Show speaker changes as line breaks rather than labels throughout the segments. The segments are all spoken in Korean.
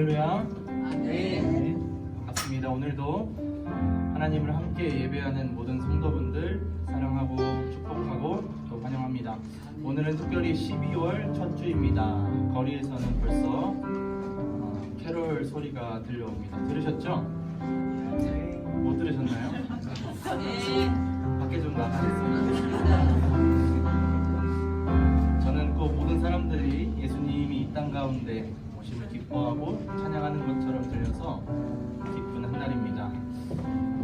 할렐루야.
네.
반갑습니다. 오늘도 하나님을 함께 예배하는 모든 성도분들 사랑하고 축복하고 또 환영합니다. 오늘은 특별히 12월 첫 주입니다. 거리에서는 벌써 캐롤 소리가 들려옵니다. 들으셨죠? 못 들으셨나요?
네.
밖에 좀 나가겠습니다. 저는 꼭 모든 사람들이 예수님이 이 땅 가운데 오심을 기뻐하고 찬양하는 것처럼 들려서 기쁜 한 날입니다.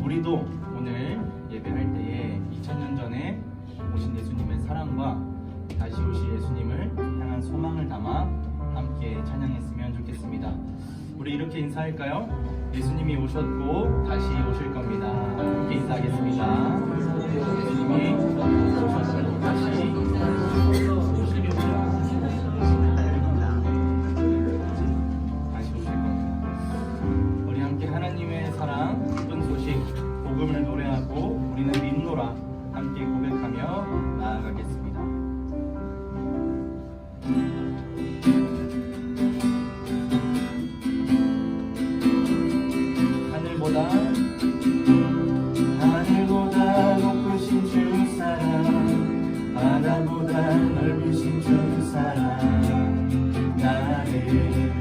우리도 오늘 예배할 때에 2000년 전에 오신 예수님의 사랑과 다시 오실 예수님을 향한 소망을 담아 함께 찬양했으면 좋겠습니다. 우리 이렇게 인사할까요? 예수님이 오셨고 다시 오실 겁니다. 함께 인사하겠습니다. 예수님이 오셨고 다시 오실 겁니다. 다시 오실 겁니다. 우리 함께 하나님의 사랑, 기쁜 소식, 복음을 노래하고 우리는 믿노라 함께 고백하며 나아가겠습니다. 하늘보다 높으신 주 사랑, 바다보다 넓으신 주 사랑, 나를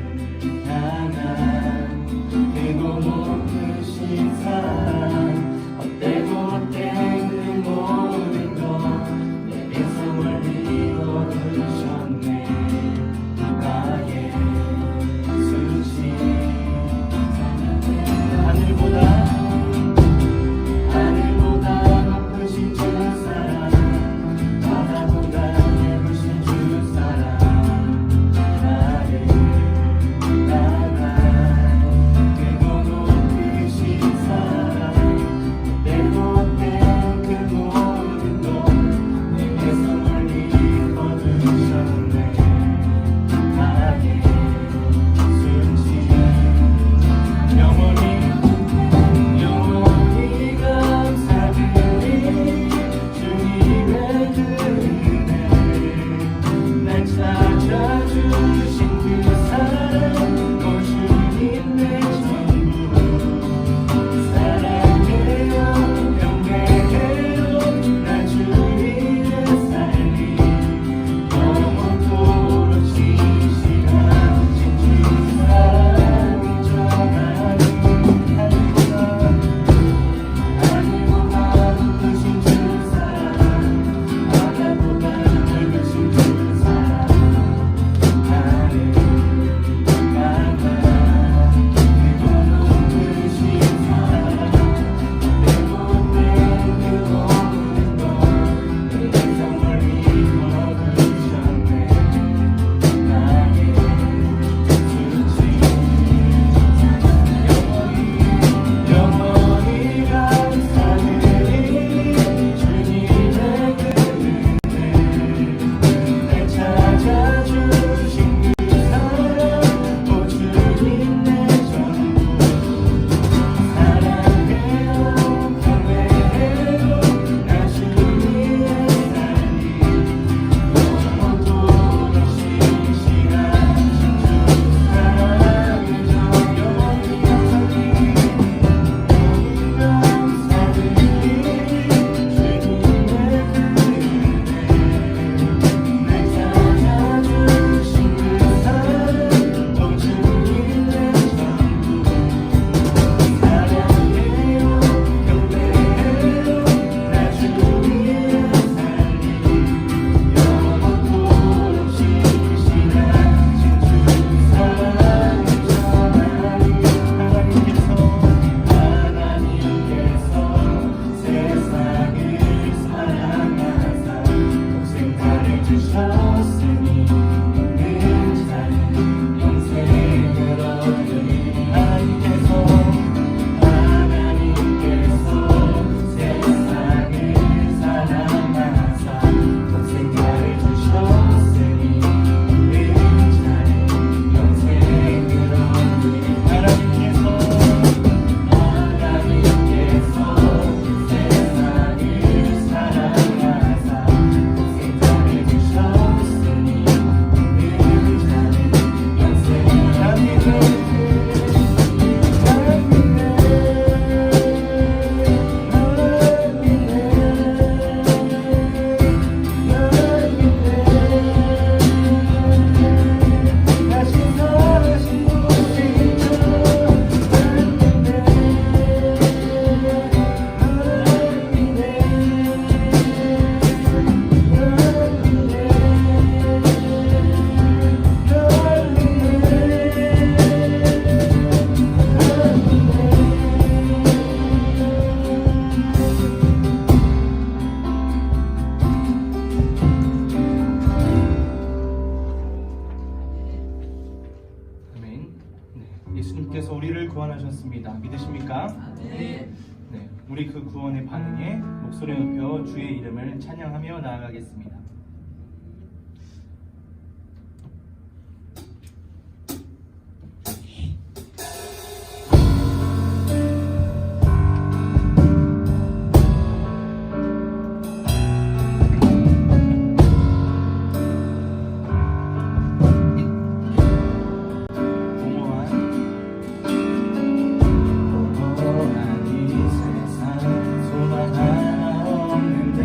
향한 크고 높으신 사랑, 어때고 그 모든 것 내게서 멀리 거두셨네. 나의 수신 하늘보다
네.
네, 우리 그 구원의 반응에 목소리 높여 주의 이름을 찬양하며 나아가겠습니다. 이 세상 소망 하나 없는데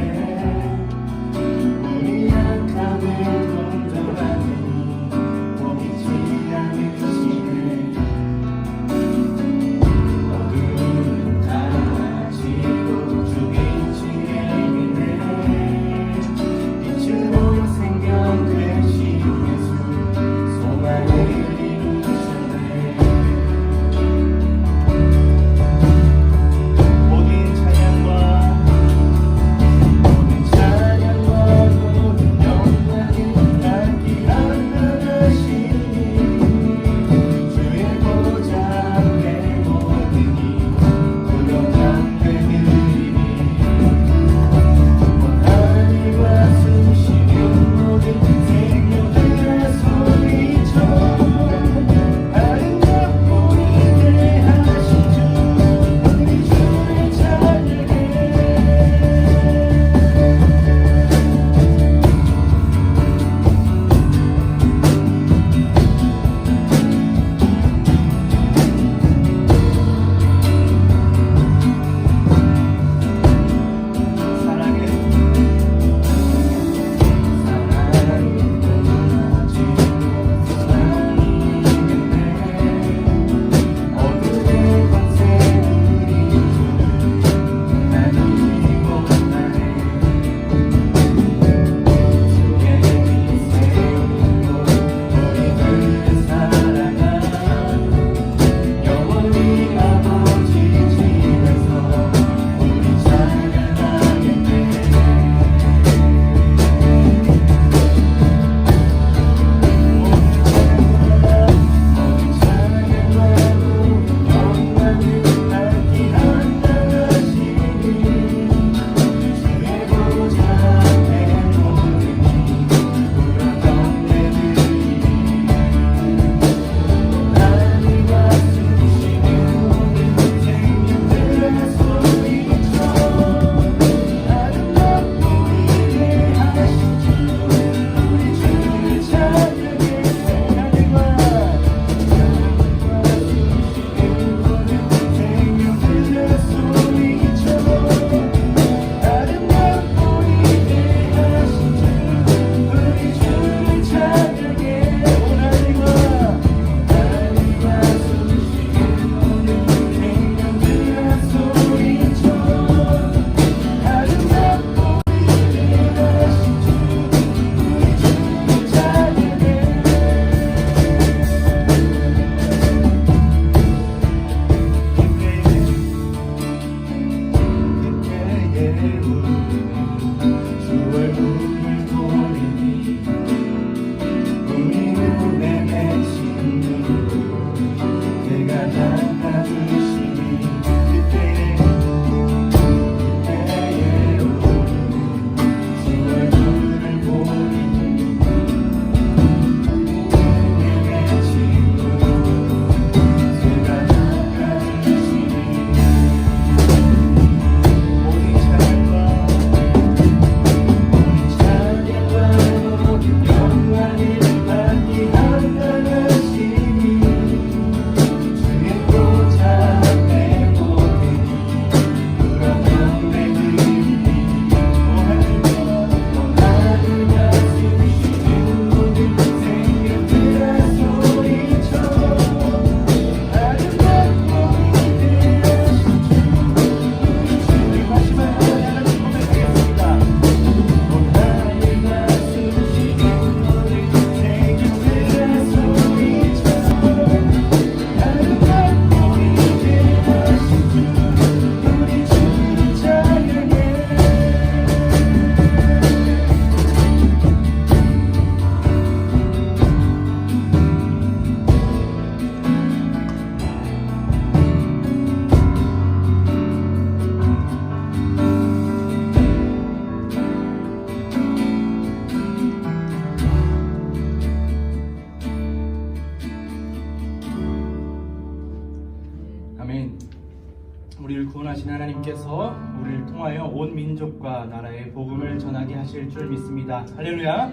우리를 구원하신 하나님께서 우리를 통하여 온 민족과 나라의 복음을 전하게 하실 줄 믿습니다. 할렐루야.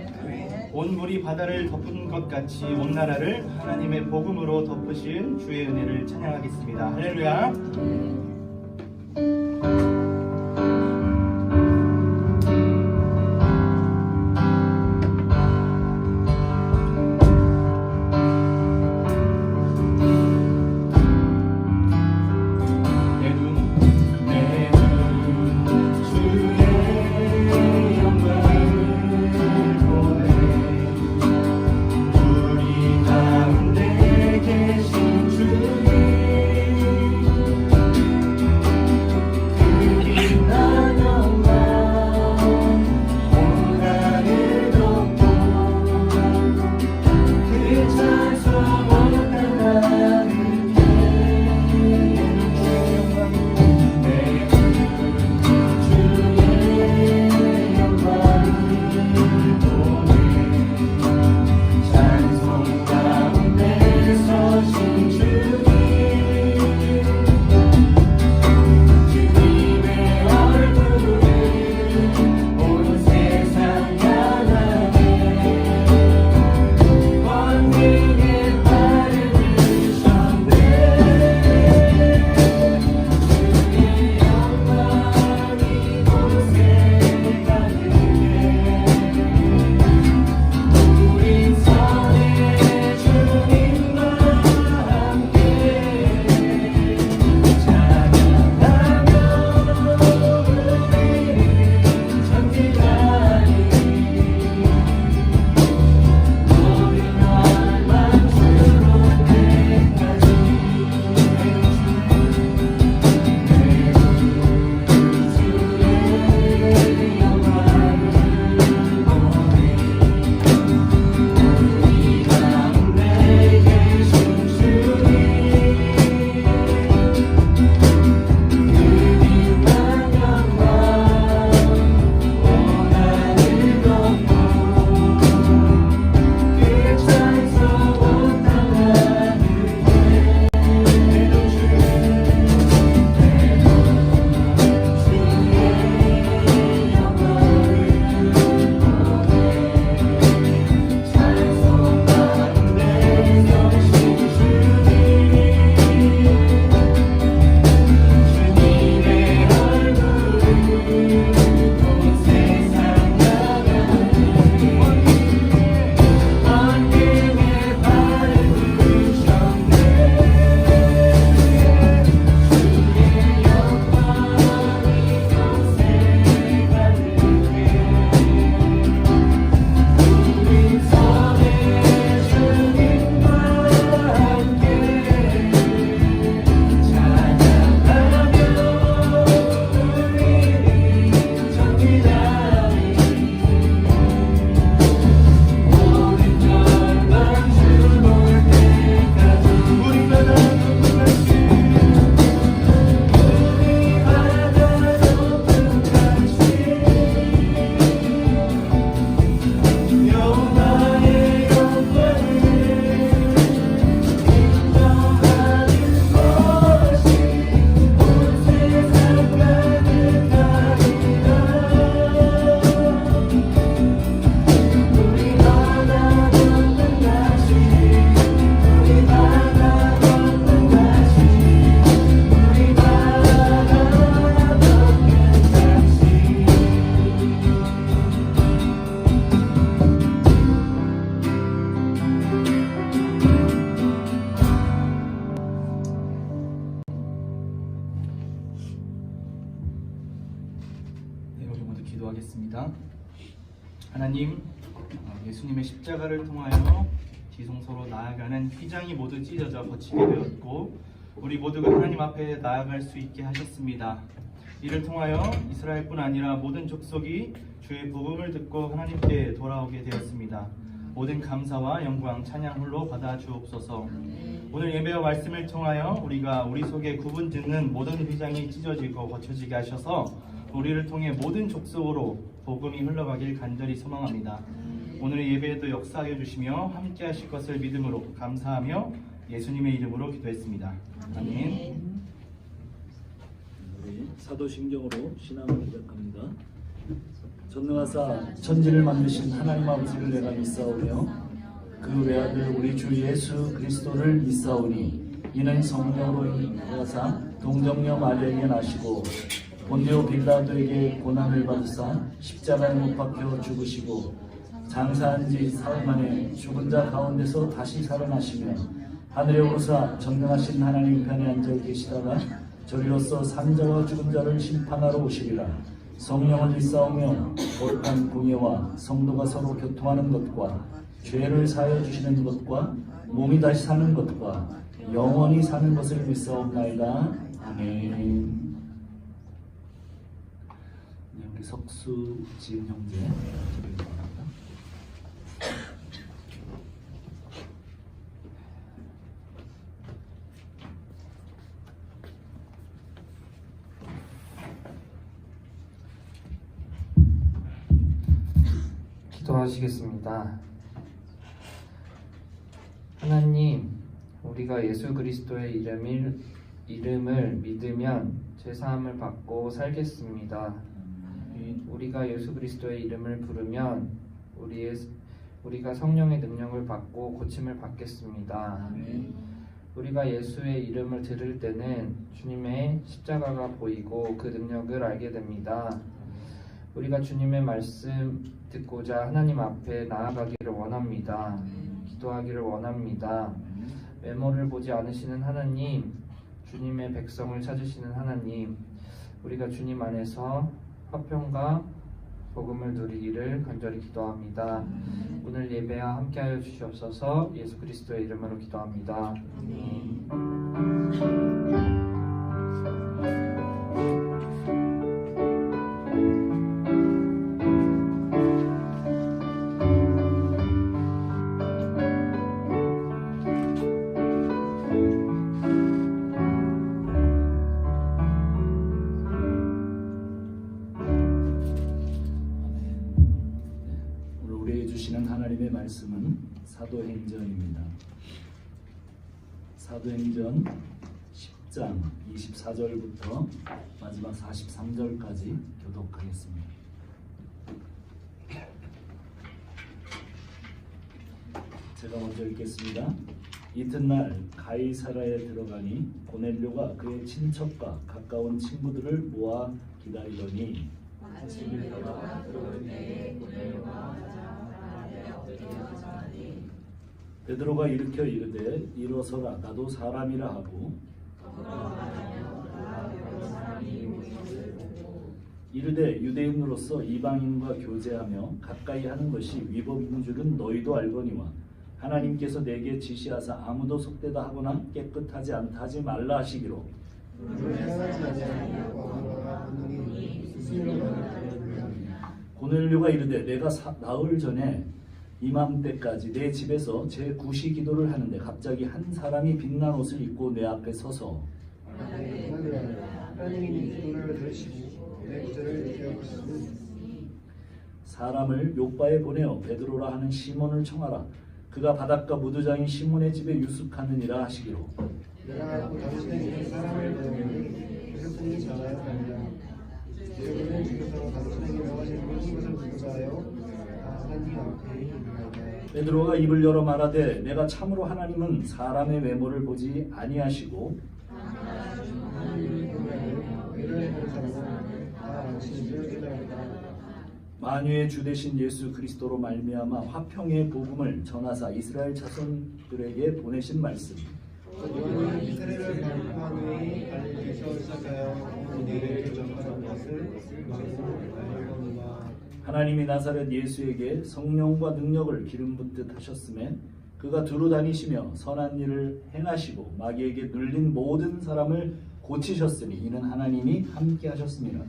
온 물이 바다를 덮은 것 같이 온 나라를 하나님의 복음으로 덮으신 주의 은혜를 찬양하겠습니다. 할렐루야. 기도하겠습니다. 하나님, 예수님의 십자가를 통하여 지성소로 나아가는 휘장이 모두 찢어져 거치게 되었고 우리 모두가 하나님 앞에 나아갈 수 있게 하셨습니다. 이를 통하여 이스라엘뿐 아니라 모든 족속이 주의 복음을 듣고 하나님께 돌아오게 되었습니다. 모든 감사와 영광, 찬양 홀로 받아 주옵소서. 오늘 예배와 말씀을 통하여 우리가 우리 속에 구분짓는 모든 휘장이 찢어지고 거쳐지게 하셔서 우리를 통해 모든 족속으로 복음이 흘러가길 간절히 소망합니다. 오늘의 예배에도 역사하여 주시며 함께 하실 것을 믿음으로 감사하며 예수님의 이름으로 기도했습니다. 아멘.
사도신경으로 신앙을 고백합니다. 전능하사 천지를 만드신 하나님 아버지를 내가 믿사오며 그 외아들 우리 주 예수 그리스도를 믿사오니 이는 성령으로 인하사 동정녀 마리아에게 나시고 본디오 빌라도에게 고난을 받으사 십자가에 못 박혀 죽으시고 장사한 지 사흘 만에 죽은 자 가운데서 다시 살아나시며 하늘에 오르사 전능하신 하나님 편에 앉아 계시다가 저리로서 산자와 죽은 자를 심판하러 오시리라. 성령을 믿사오며 거룩한 공예와 성도가 서로 교통하는 것과 죄를 사하여 주시는 것과 몸이 다시 사는 것과 영원히 사는 것을 믿사옵나이다. 아멘. 네, 우리 석수지은 형제 기도해 바랍니다.
기도하시겠습니다. 하나님, 우리가 예수 그리스도의 이름을 믿으면 죄사함을 받고 살겠습니다. 우리가 예수 그리스도의 이름을 부르면 우리가 성령의 능력을 받고 고침을 받겠습니다. 우리가 예수의 이름을 들을 때는 주님의 십자가가 보이고 그 능력을 알게 됩니다. 우리가 주님의 말씀 듣고자 하나님 앞에 나아가기를 원합니다. 기도하기를 원합니다. 외모를 보지 않으시는 하나님, 주님의 백성을 찾으시는 하나님, 우리가 주님 안에서 화평과 복음을 누리기를 간절히 기도합니다. 오늘 예배와 함께하여 주시옵소서. 예수 그리스도의 이름으로 기도합니다.
하나님의 말씀은 사도행전입니다. 사도행전 10장 24절부터 마지막 43절까지 교독하겠습니다. 제가 먼저 읽겠습니다. 이튿날 가이사라에 들어가니 고넬료가 그의 친척과 가까운 친구들을 모아 기다리더니
아침에 들어가 들어올 때에 고넬료가
베드로가 일으켜 이르되 일어서라 나도 사람이라 하고 이르되 유대인으로서 이방인과 교제하며 가까이 하는 것이 위법인 줄은 너희도 알거니와 하나님께서 내게 지시하사 아무도 속되다 하거나 깨끗하지 않다 하지 말라 하시기로 고넬료가 이르되 내가 나흘 전에 이맘때까지 내 집에서 제 구시 기도를 하는데 갑자기 한 사람이 빛난 옷을 입고 내 앞에 서서 사람을 요바에 보내어 베드로라 하는 시몬을 청하라. 그가 바닷가 무두장인 시몬의 집에 유숙하느니라 하시기로
내가 당신에게 사람을 보내니 그것들이 전하여 갑니다. 제가 지금서 당신에게 명하신 모든 것을 지도하여 하나님 앞에 이르나이다.
베드로가 입을 열어 말하되 내가 참으로 하나님은 사람의 외모를 보지 아니하시고 만유의 주 되신 예수 그리스도로 말미암아 화평의 복음을 전하사 이스라엘 자손들에게 보내신 말씀
너희는 이스라엘을 발표한 후에 갈릴리에서 시작하여 온 일을 전파한 것을 알거니와
하나님이 나사렛 예수에게 성령과 능력을 기름 붓듯 하셨음에 그가 두루 다니시며 선한 일을 행하시고 마귀에게 눌린 모든 사람을 고치셨으니 이는 하나님이 함께 하셨습니다.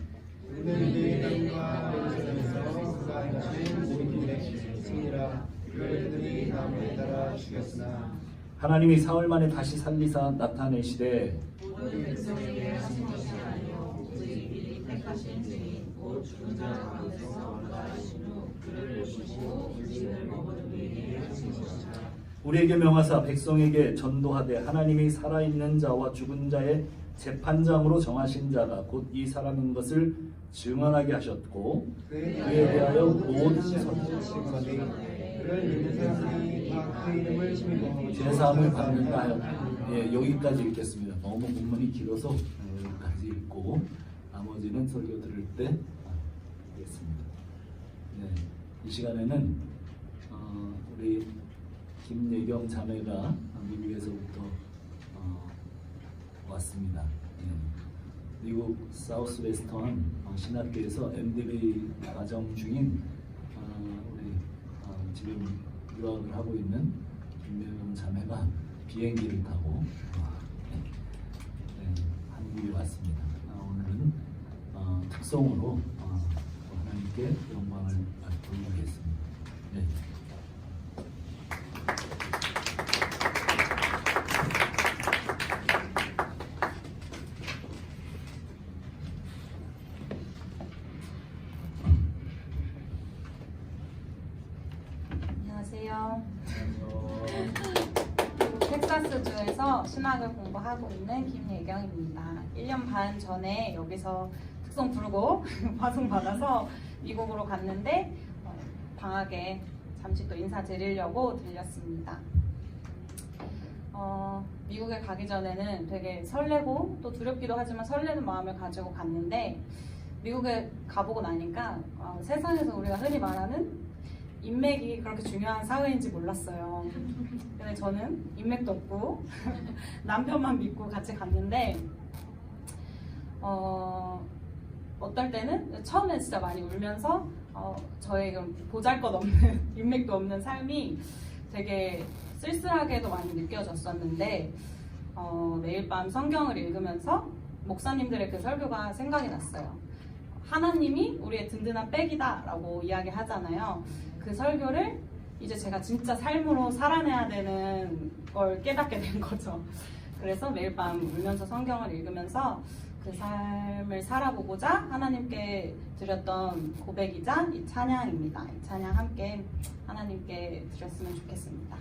그들이 땅과 예루살렘에서 그가 행하신 모든 일에 승리라 그들이 나무에 따라 죽였으나
하나님이 사흘 만에 다시 살리사 나타내시되
모든 백성에게 하신 것이 아니요 오직 미리 택하신 증인 곧 죽은 자 가운데서 부활하신 후 그를 보시고 음식을 먹어주기에 하신 것이라.
우리에게 명하사 백성에게 전도하되 하나님이 살아있는 자와 죽은 자의 재판장으로 정하신 자가 곧 이 사람인 것을 증언하게 하셨고
그에
그에 대하여 모든
선지자들이 그를 믿는 사람들이 다 그 이름을 심히 경험하고
제사함을 받는다 하였다. 예, 여기까지 읽겠습니다. 너무 본문이 길어서 여기까지 읽고 나머지는 설교 들을 때 하겠습니다. 네, 이 시간에는 우리 김예경 자매가 미국에서부터 왔습니다. 네. 미국 사우스 웨스턴 신학교에서 MDB 과정 중인 우리 지금 유학을 하고 있는 김예경 자매가 비행기를 타고 한국에 왔습니다. 오늘은 특송으로 하나님께 영광을 돌리겠습니다. 네.
안녕하세요. 미국 텍사스주에서 신학을 공부하고 있는 김예경입니다. 1년 반 전에 여기서 특송 부르고 파송 받아서 미국으로 갔는데 방학에 잠시 또 인사드리려고 들렸습니다. 미국에 가기 전에는 되게 설레고 또 두렵기도 하지만 설레는 마음을 가지고 갔는데 미국에 가보고 나니까 세상에서 우리가 흔히 말하는 인맥이 그렇게 중요한 사회인지 몰랐어요. 근데 저는 인맥도 없고 남편만 믿고 같이 갔는데 어떨 때는 처음에 진짜 많이 울면서 저의 보잘것없는 인맥도 없는 삶이 되게 쓸쓸하게도 많이 느껴졌었는데 매일 밤 성경을 읽으면서 목사님들의 그 설교가 생각이 났어요. 하나님이 우리의 든든한 백이다 라고 이야기하잖아요. 그 설교를 이제 제가 진짜 삶으로 살아내야 되는 걸 깨닫게 된 거죠. 그래서 매일 밤 울면서 성경을 읽으면서 그 삶을 살아보고자 하나님께 드렸던 고백이자 이 찬양입니다. 이 찬양 함께 하나님께 드렸으면 좋겠습니다.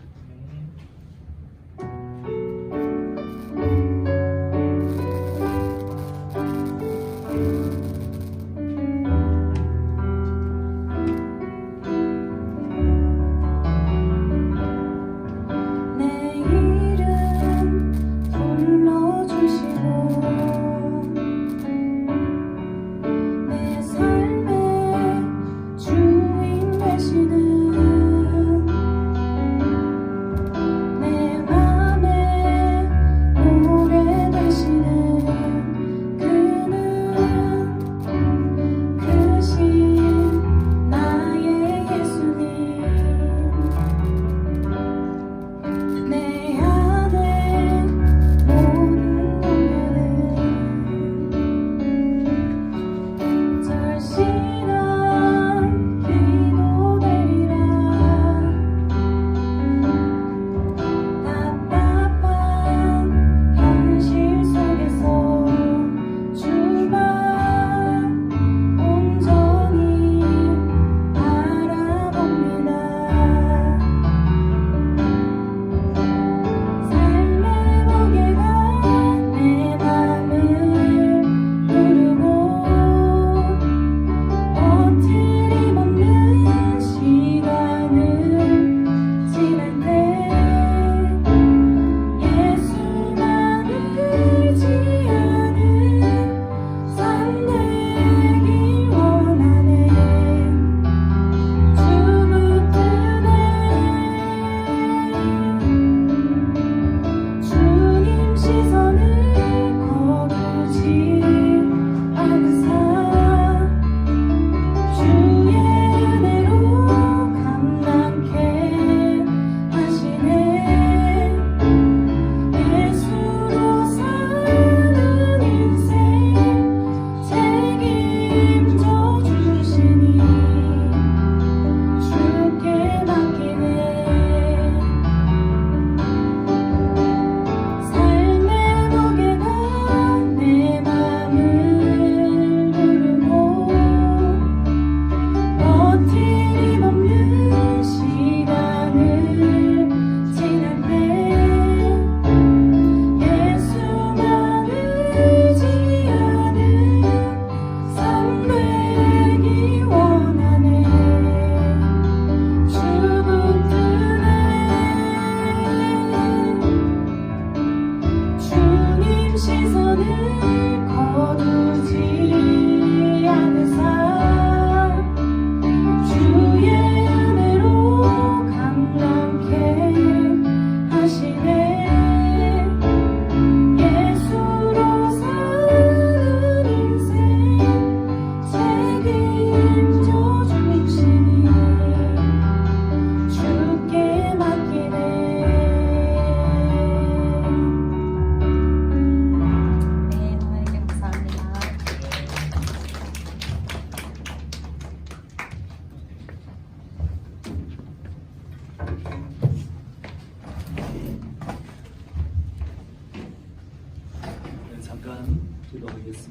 주인 되시는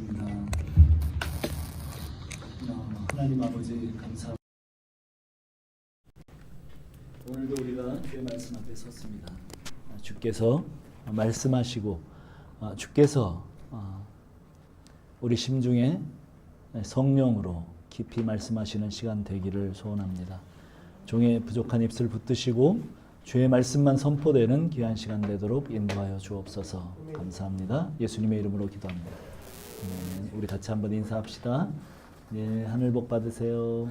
기도드립니다. 하나님 아버지 감사합니다. 오늘도 우리가 주의 말씀 앞에 섰습니다. 주께서 말씀하시고 주께서 우리 심중에 성령으로 깊이 말씀하시는 시간 되기를 소원합니다. 종의 부족한 입술 붙드시고 주의 말씀만 선포되는 귀한 시간 되도록 인도하여 주옵소서. 감사합니다. 예수님의 이름으로 기도합니다. 우리 같이 한번 인사합시다. 네, 하늘 복 받으세요.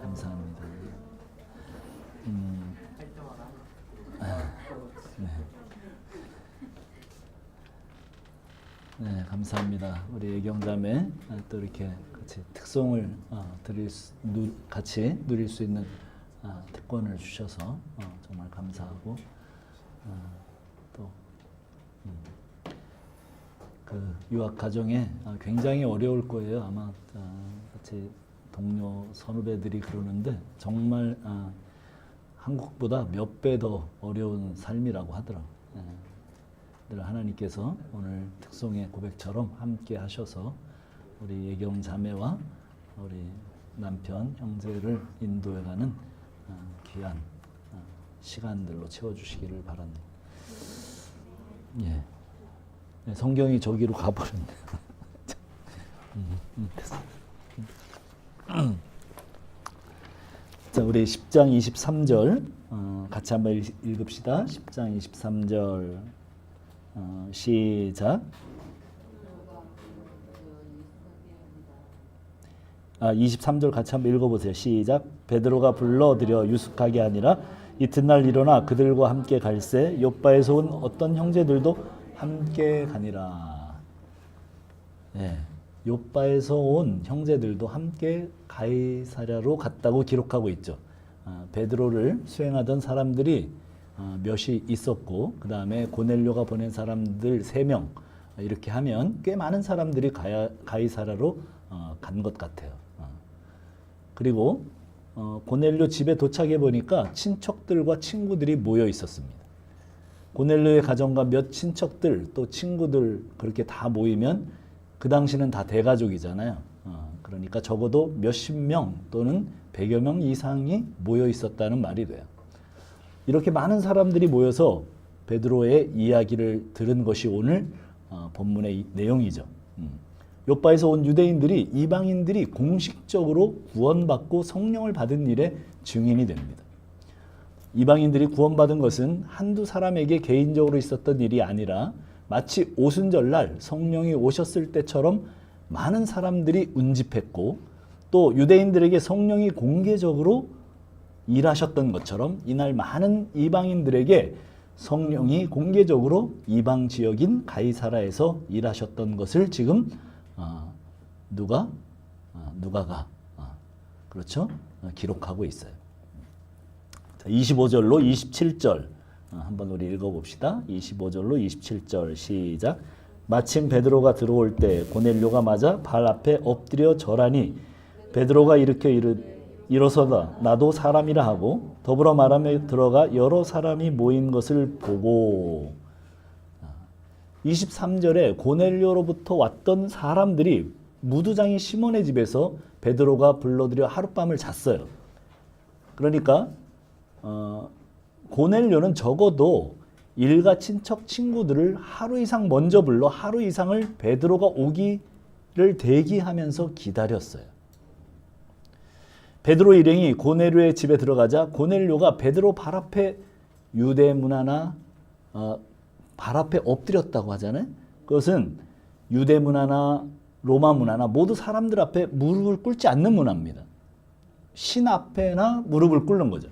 감사합니다. 네, 감사합니다. 우리 애경자매 또 이렇게 같이 특송을 같이 누릴 수 있는 특권을 주셔서 정말 감사하고 또 그 유학 가정에 굉장히 어려울 거예요. 아마 같이 동료 선후배들이 그러는데 정말 한국보다 몇 배 더 어려운 삶이라고 하더라고요. 늘 하나님께서 오늘 특송의 고백처럼 함께 하셔서 우리 예경 자매와 우리 남편, 형제를 인도해가는 귀한 시간들로 채워주시기를 바랍니다. 예. 네, 성경이 저기로 가버렸네. 됐어. 자, 우리 10장 23절 같이 한번 읽읍시다. 10장 23절 시작. 23절 같이 한번 읽어보세요. 시작. 베드로가 불러들여 유숙하게 하니라. 이튿날 일어나 그들과 함께 갈새 욥바에서 온 어떤 형제들도 함께 가니라. 네, 욥바에서 온 형제들도 함께 가이사랴로 갔다고 기록하고 있죠. 베드로를 수행하던 사람들이 몇이 있었고 그 다음에 고넬료가 보낸 사람들 3명 이렇게 하면 꽤 많은 사람들이 가이사랴로 간 것 같아요. 그리고 고넬료 집에 도착해 보니까 친척들과 친구들이 모여 있었습니다. 고넬료의 가정과 몇 친척들 또 친구들 그렇게 다 모이면 그 당시는 다 대가족이잖아요. 그러니까 적어도 몇십 명 또는 100여 명 이상이 모여 있었다는 말이 돼요. 이렇게 많은 사람들이 모여서 베드로의 이야기를 들은 것이 오늘 본문의 내용이죠. 욥바에서 온 유대인들이 이방인들이 공식적으로 구원받고 성령을 받은 일의 증인이 됩니다. 이방인들이 구원받은 것은 한두 사람에게 개인적으로 있었던 일이 아니라 마치 오순절날 성령이 오셨을 때처럼 많은 사람들이 운집했고 또 유대인들에게 성령이 공개적으로 일하셨던 것처럼 이날 많은 이방인들에게 성령이 공개적으로 이방 지역인 가이사라에서 일하셨던 것을 지금 누가가 그렇죠? 기록하고 있어요. 자, 25절로 27절 한번 우리 읽어봅시다. 25절로 27절 시작. 마침 베드로가 들어올 때 고넬료가 맞아 발 앞에 엎드려 절하니 베드로가 일으켜 일어서다 나도 사람이라 하고 더불어 말하며 들어가 여러 사람이 모인 것을 보고 23절에 고넬료로부터 왔던 사람들이 무두장이 시몬의 집에서 베드로가 불러들여 하룻밤을 잤어요. 그러니까 고넬료는 적어도 일가 친척 친구들을 하루 이상 먼저 불러 하루 이상을 베드로가 오기를 대기하면서 기다렸어요. 베드로 일행이 고넬료의 집에 들어가자 고넬료가 베드로 발 앞에 유대 문화나 발 앞에 엎드렸다고 하잖아요. 그것은 유대 문화나 로마 문화나 모두 사람들 앞에 무릎을 꿇지 않는 문화입니다. 신 앞에나 무릎을 꿇는 거죠.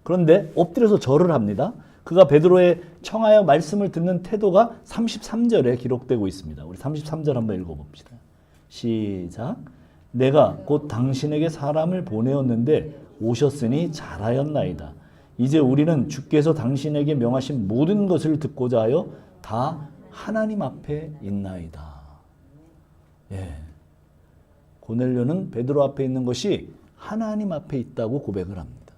그런데 엎드려서 절을 합니다. 그가 베드로의 청하여 말씀을 듣는 태도가 33절에 기록되고 있습니다. 우리 33절 한번 읽어봅시다. 시작. 내가 곧 당신에게 사람을 보내었는데 오셨으니 잘하였나이다. 이제 우리는 주께서 당신에게 명하신 모든 것을 듣고자 하여 다 하나님 앞에 있나이다. 예. 고넬료는 베드로 앞에 있는 것이 하나님 앞에 있다고 고백을 합니다.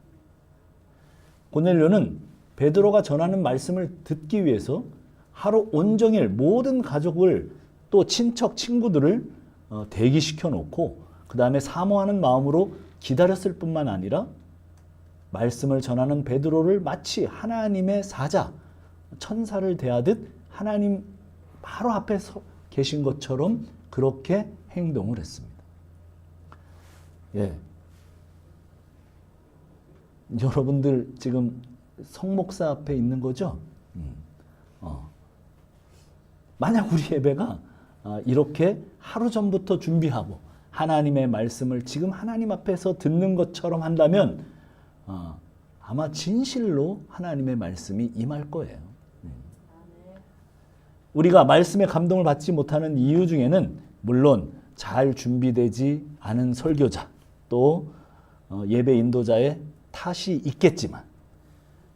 고넬료는 베드로가 전하는 말씀을 듣기 위해서 하루 온종일 모든 가족을 또 친척 친구들을 대기시켜 놓고 그 다음에 사모하는 마음으로 기다렸을 뿐만 아니라 말씀을 전하는 베드로를 마치 하나님의 사자, 천사를 대하듯 하나님 바로 앞에 계신 것처럼 그렇게 행동을 했습니다. 예. 여러분들 지금 성목사 앞에 있는 거죠? 만약 우리 예배가 이렇게 하루 전부터 준비하고 하나님의 말씀을 지금 하나님 앞에서 듣는 것처럼 한다면 아마 진실로 하나님의 말씀이 임할 거예요. 우리가 말씀의 감동을 받지 못하는 이유 중에는 물론 잘 준비되지 않은 설교자 또 예배 인도자의 탓이 있겠지만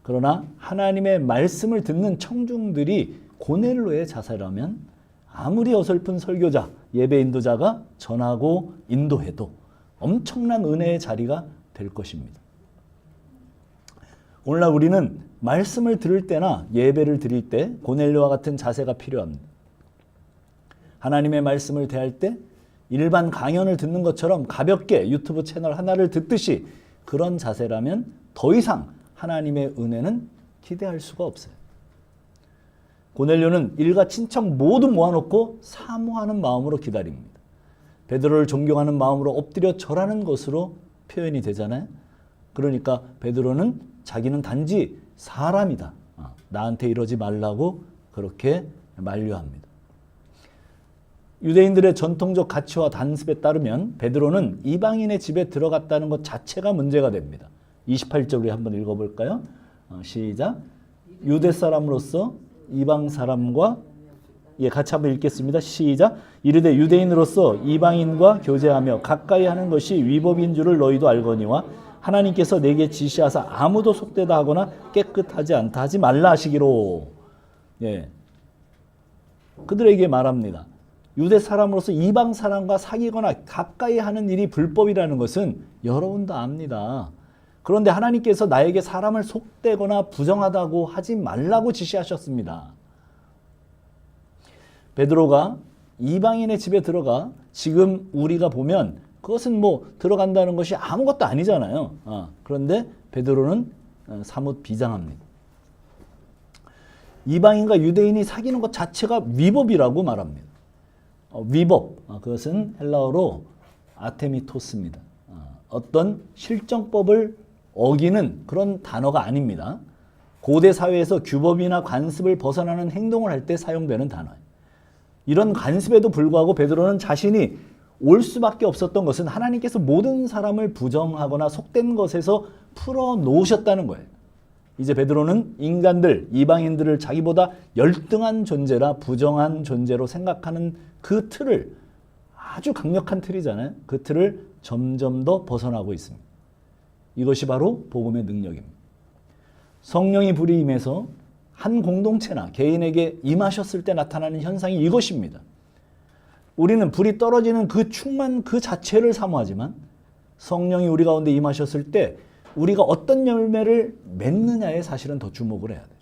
그러나 하나님의 말씀을 듣는 청중들이 고넬로의 자세라면 아무리 어설픈 설교자, 예배 인도자가 전하고 인도해도 엄청난 은혜의 자리가 될 것입니다. 오늘날 우리는 말씀을 들을 때나 예배를 드릴 때 고넬료와 같은 자세가 필요합니다. 하나님의 말씀을 대할 때 일반 강연을 듣는 것처럼 가볍게 유튜브 채널 하나를 듣듯이 그런 자세라면 더 이상 하나님의 은혜는 기대할 수가 없어요. 고넬료는 일가 친척 모두 모아놓고 사모하는 마음으로 기다립니다. 베드로를 존경하는 마음으로 엎드려 절하는 것으로 표현이 되잖아요. 그러니까 베드로는 자기는 단지 사람이다. 나한테 이러지 말라고 그렇게 만류합니다. 유대인들의 전통적 가치와 단습에 따르면 베드로는 이방인의 집에 들어갔다는 것 자체가 문제가 됩니다. 28절 우리 한번 읽어볼까요? 시작. 유대 사람으로서 이방 사람과 같이 한번 읽겠습니다. 시작. 이르되 유대인으로서 이방인과 교제하며 가까이 하는 것이 위법인 줄을 너희도 알거니와 하나님께서 내게 지시하사 아무도 속되다 하거나 깨끗하지 않다 하지 말라 하시기로. 예. 그들에게 말합니다. 유대 사람으로서 이방 사람과 사귀거나 가까이 하는 일이 불법이라는 것은 여러분도 압니다. 그런데 하나님께서 나에게 사람을 속되거나 부정하다고 하지 말라고 지시하셨습니다. 베드로가 이방인의 집에 들어가 지금 우리가 보면 그것은 들어간다는 것이 아무것도 아니잖아요. 그런데 베드로는 사뭇 비장합니다. 이방인과 유대인이 사귀는 것 자체가 위법이라고 말합니다. 위법, 그것은 헬라어로 아테미토스입니다. 어떤 실정법을 어기는 그런 단어가 아닙니다. 고대 사회에서 규범이나 관습을 벗어나는 행동을 할 때 사용되는 단어예요. 이런 관습에도 불구하고 베드로는 자신이 올 수밖에 없었던 것은 하나님께서 모든 사람을 부정하거나 속된 것에서 풀어놓으셨다는 거예요. 이제 베드로는 인간들, 이방인들을 자기보다 열등한 존재라 부정한 존재로 생각하는 그 틀을, 아주 강력한 틀이잖아요. 그 틀을 점점 더 벗어나고 있습니다. 이것이 바로 복음의 능력입니다. 성령이 불이 임해서 한 공동체나 개인에게 임하셨을 때 나타나는 현상이 이것입니다. 우리는 불이 떨어지는 그 충만 그 자체를 사모하지만 성령이 우리 가운데 임하셨을 때 우리가 어떤 열매를 맺느냐에 사실은 더 주목을 해야 돼요.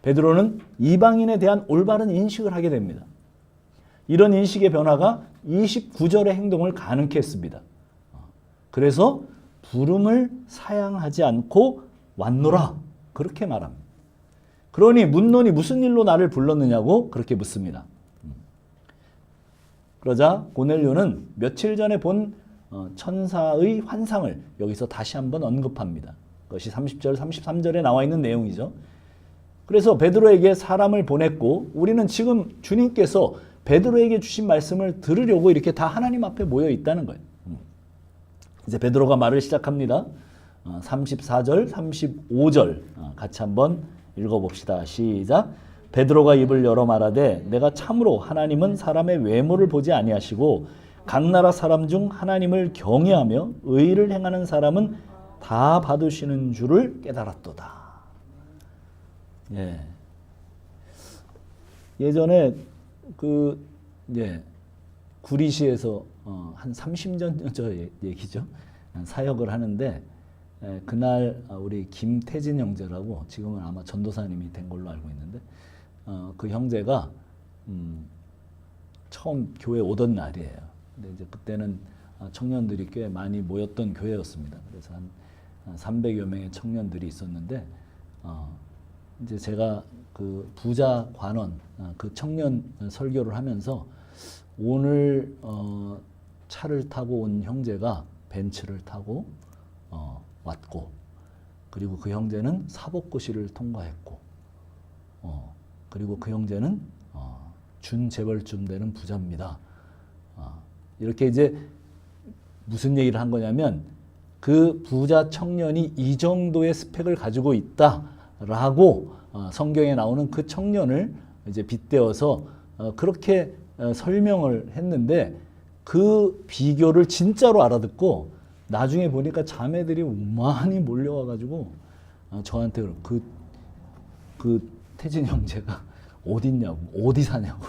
베드로는 이방인에 대한 올바른 인식을 하게 됩니다. 이런 인식의 변화가 29절의 행동을 가능케 했습니다. 그래서 부름을 사양하지 않고 왔노라 그렇게 말합니다. 그러니 묻노니 무슨 일로 나를 불렀느냐고 그렇게 묻습니다. 그러자 고넬료는 며칠 전에 본 천사의 환상을 여기서 다시 한번 언급합니다. 그것이 30절, 33절에 나와 있는 내용이죠. 그래서 베드로에게 사람을 보냈고 우리는 지금 주님께서 베드로에게 주신 말씀을 들으려고 이렇게 다 하나님 앞에 모여 있다는 거예요. 이제 베드로가 말을 시작합니다. 34절, 35절 같이 한번 읽어봅시다. 시작. 베드로가 입을 열어 말하되 내가 참으로 하나님은 사람의 외모를 보지 아니하시고 각 나라 사람 중 하나님을 경외하며 의를 행하는 사람은 다 받으시는 줄을 깨달았도다. 예. 예전에 구리시에서 한 30년 전 얘기죠. 사역을 하는데 그날 우리 김태진 형제라고 지금은 아마 전도사님이 된 걸로 알고 있는데 그 형제가 처음 교회 오던 날이에요. 근데 이제 그때는 청년들이 꽤 많이 모였던 교회였습니다. 그래서 한 300여 명의 청년들이 있었는데 이제 제가 그 부자 관원 그 청년 설교를 하면서 오늘 차를 타고 온 형제가 벤츠를 타고 왔고, 그리고 그 형제는 사법고시를 통과했고, 그리고 그 형제는 준재벌쯤 되는 부자입니다. 이렇게 이제 무슨 얘기를 한 거냐면 그 부자 청년이 이 정도의 스펙을 가지고 있다라고 성경에 나오는 그 청년을 이제 빗대어서 그렇게 설명을 했는데, 그 비교를 진짜로 알아듣고 나중에 보니까 자매들이 많이 몰려와가지고 저한테 그 태진 형제가 어딨냐고, 어디 사냐고,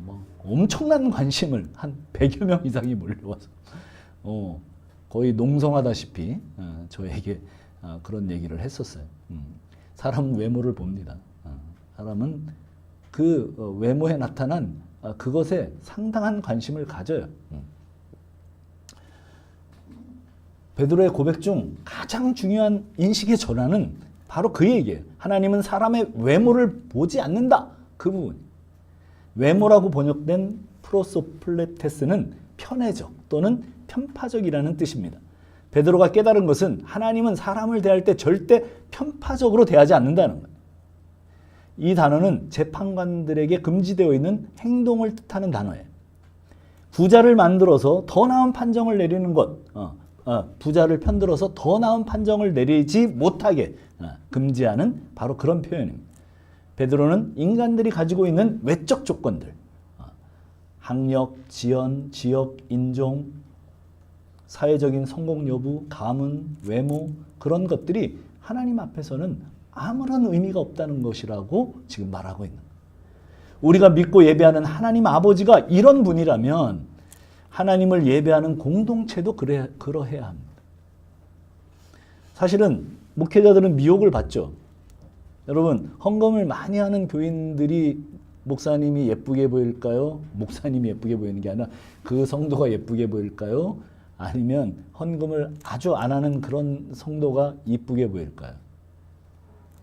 막 엄청난 관심을 한 100여 명 이상이 몰려와서 거의 농성하다시피 저에게 그런 얘기를 했었어요. 사람은 외모를 봅니다. 사람은 그 외모에 나타난 그것에 상당한 관심을 가져요. 베드로의 고백 중 가장 중요한 인식의 전환은 바로 그 얘기예요. 하나님은 사람의 외모를 보지 않는다. 그 부분. 외모라고 번역된 프로소플레테스는 편애적 또는 편파적이라는 뜻입니다. 베드로가 깨달은 것은 하나님은 사람을 대할 때 절대 편파적으로 대하지 않는다는 거예요. 이 단어는 재판관들에게 금지되어 있는 행동을 뜻하는 단어예요. 부자를 만들어서 더 나은 판정을 내리는 것, 부자를 편들어서 더 나은 판정을 내리지 못하게 금지하는 바로 그런 표현입니다. 베드로는 인간들이 가지고 있는 외적 조건들, 학력, 지연, 지역, 인종, 사회적인 성공 여부, 가문, 외모, 그런 것들이 하나님 앞에서는 아무런 의미가 없다는 것이라고 지금 말하고 있는 거예요. 우리가 믿고 예배하는 하나님 아버지가 이런 분이라면 하나님을 예배하는 공동체도 그러해야 합니다. 사실은 목회자들은 미혹을 받죠. 여러분, 헌금을 많이 하는 교인들이 목사님이 예쁘게 보일까요? 목사님이 예쁘게 보이는 게 아니라 그 성도가 예쁘게 보일까요? 아니면 헌금을 아주 안 하는 그런 성도가 이쁘게 보일까요?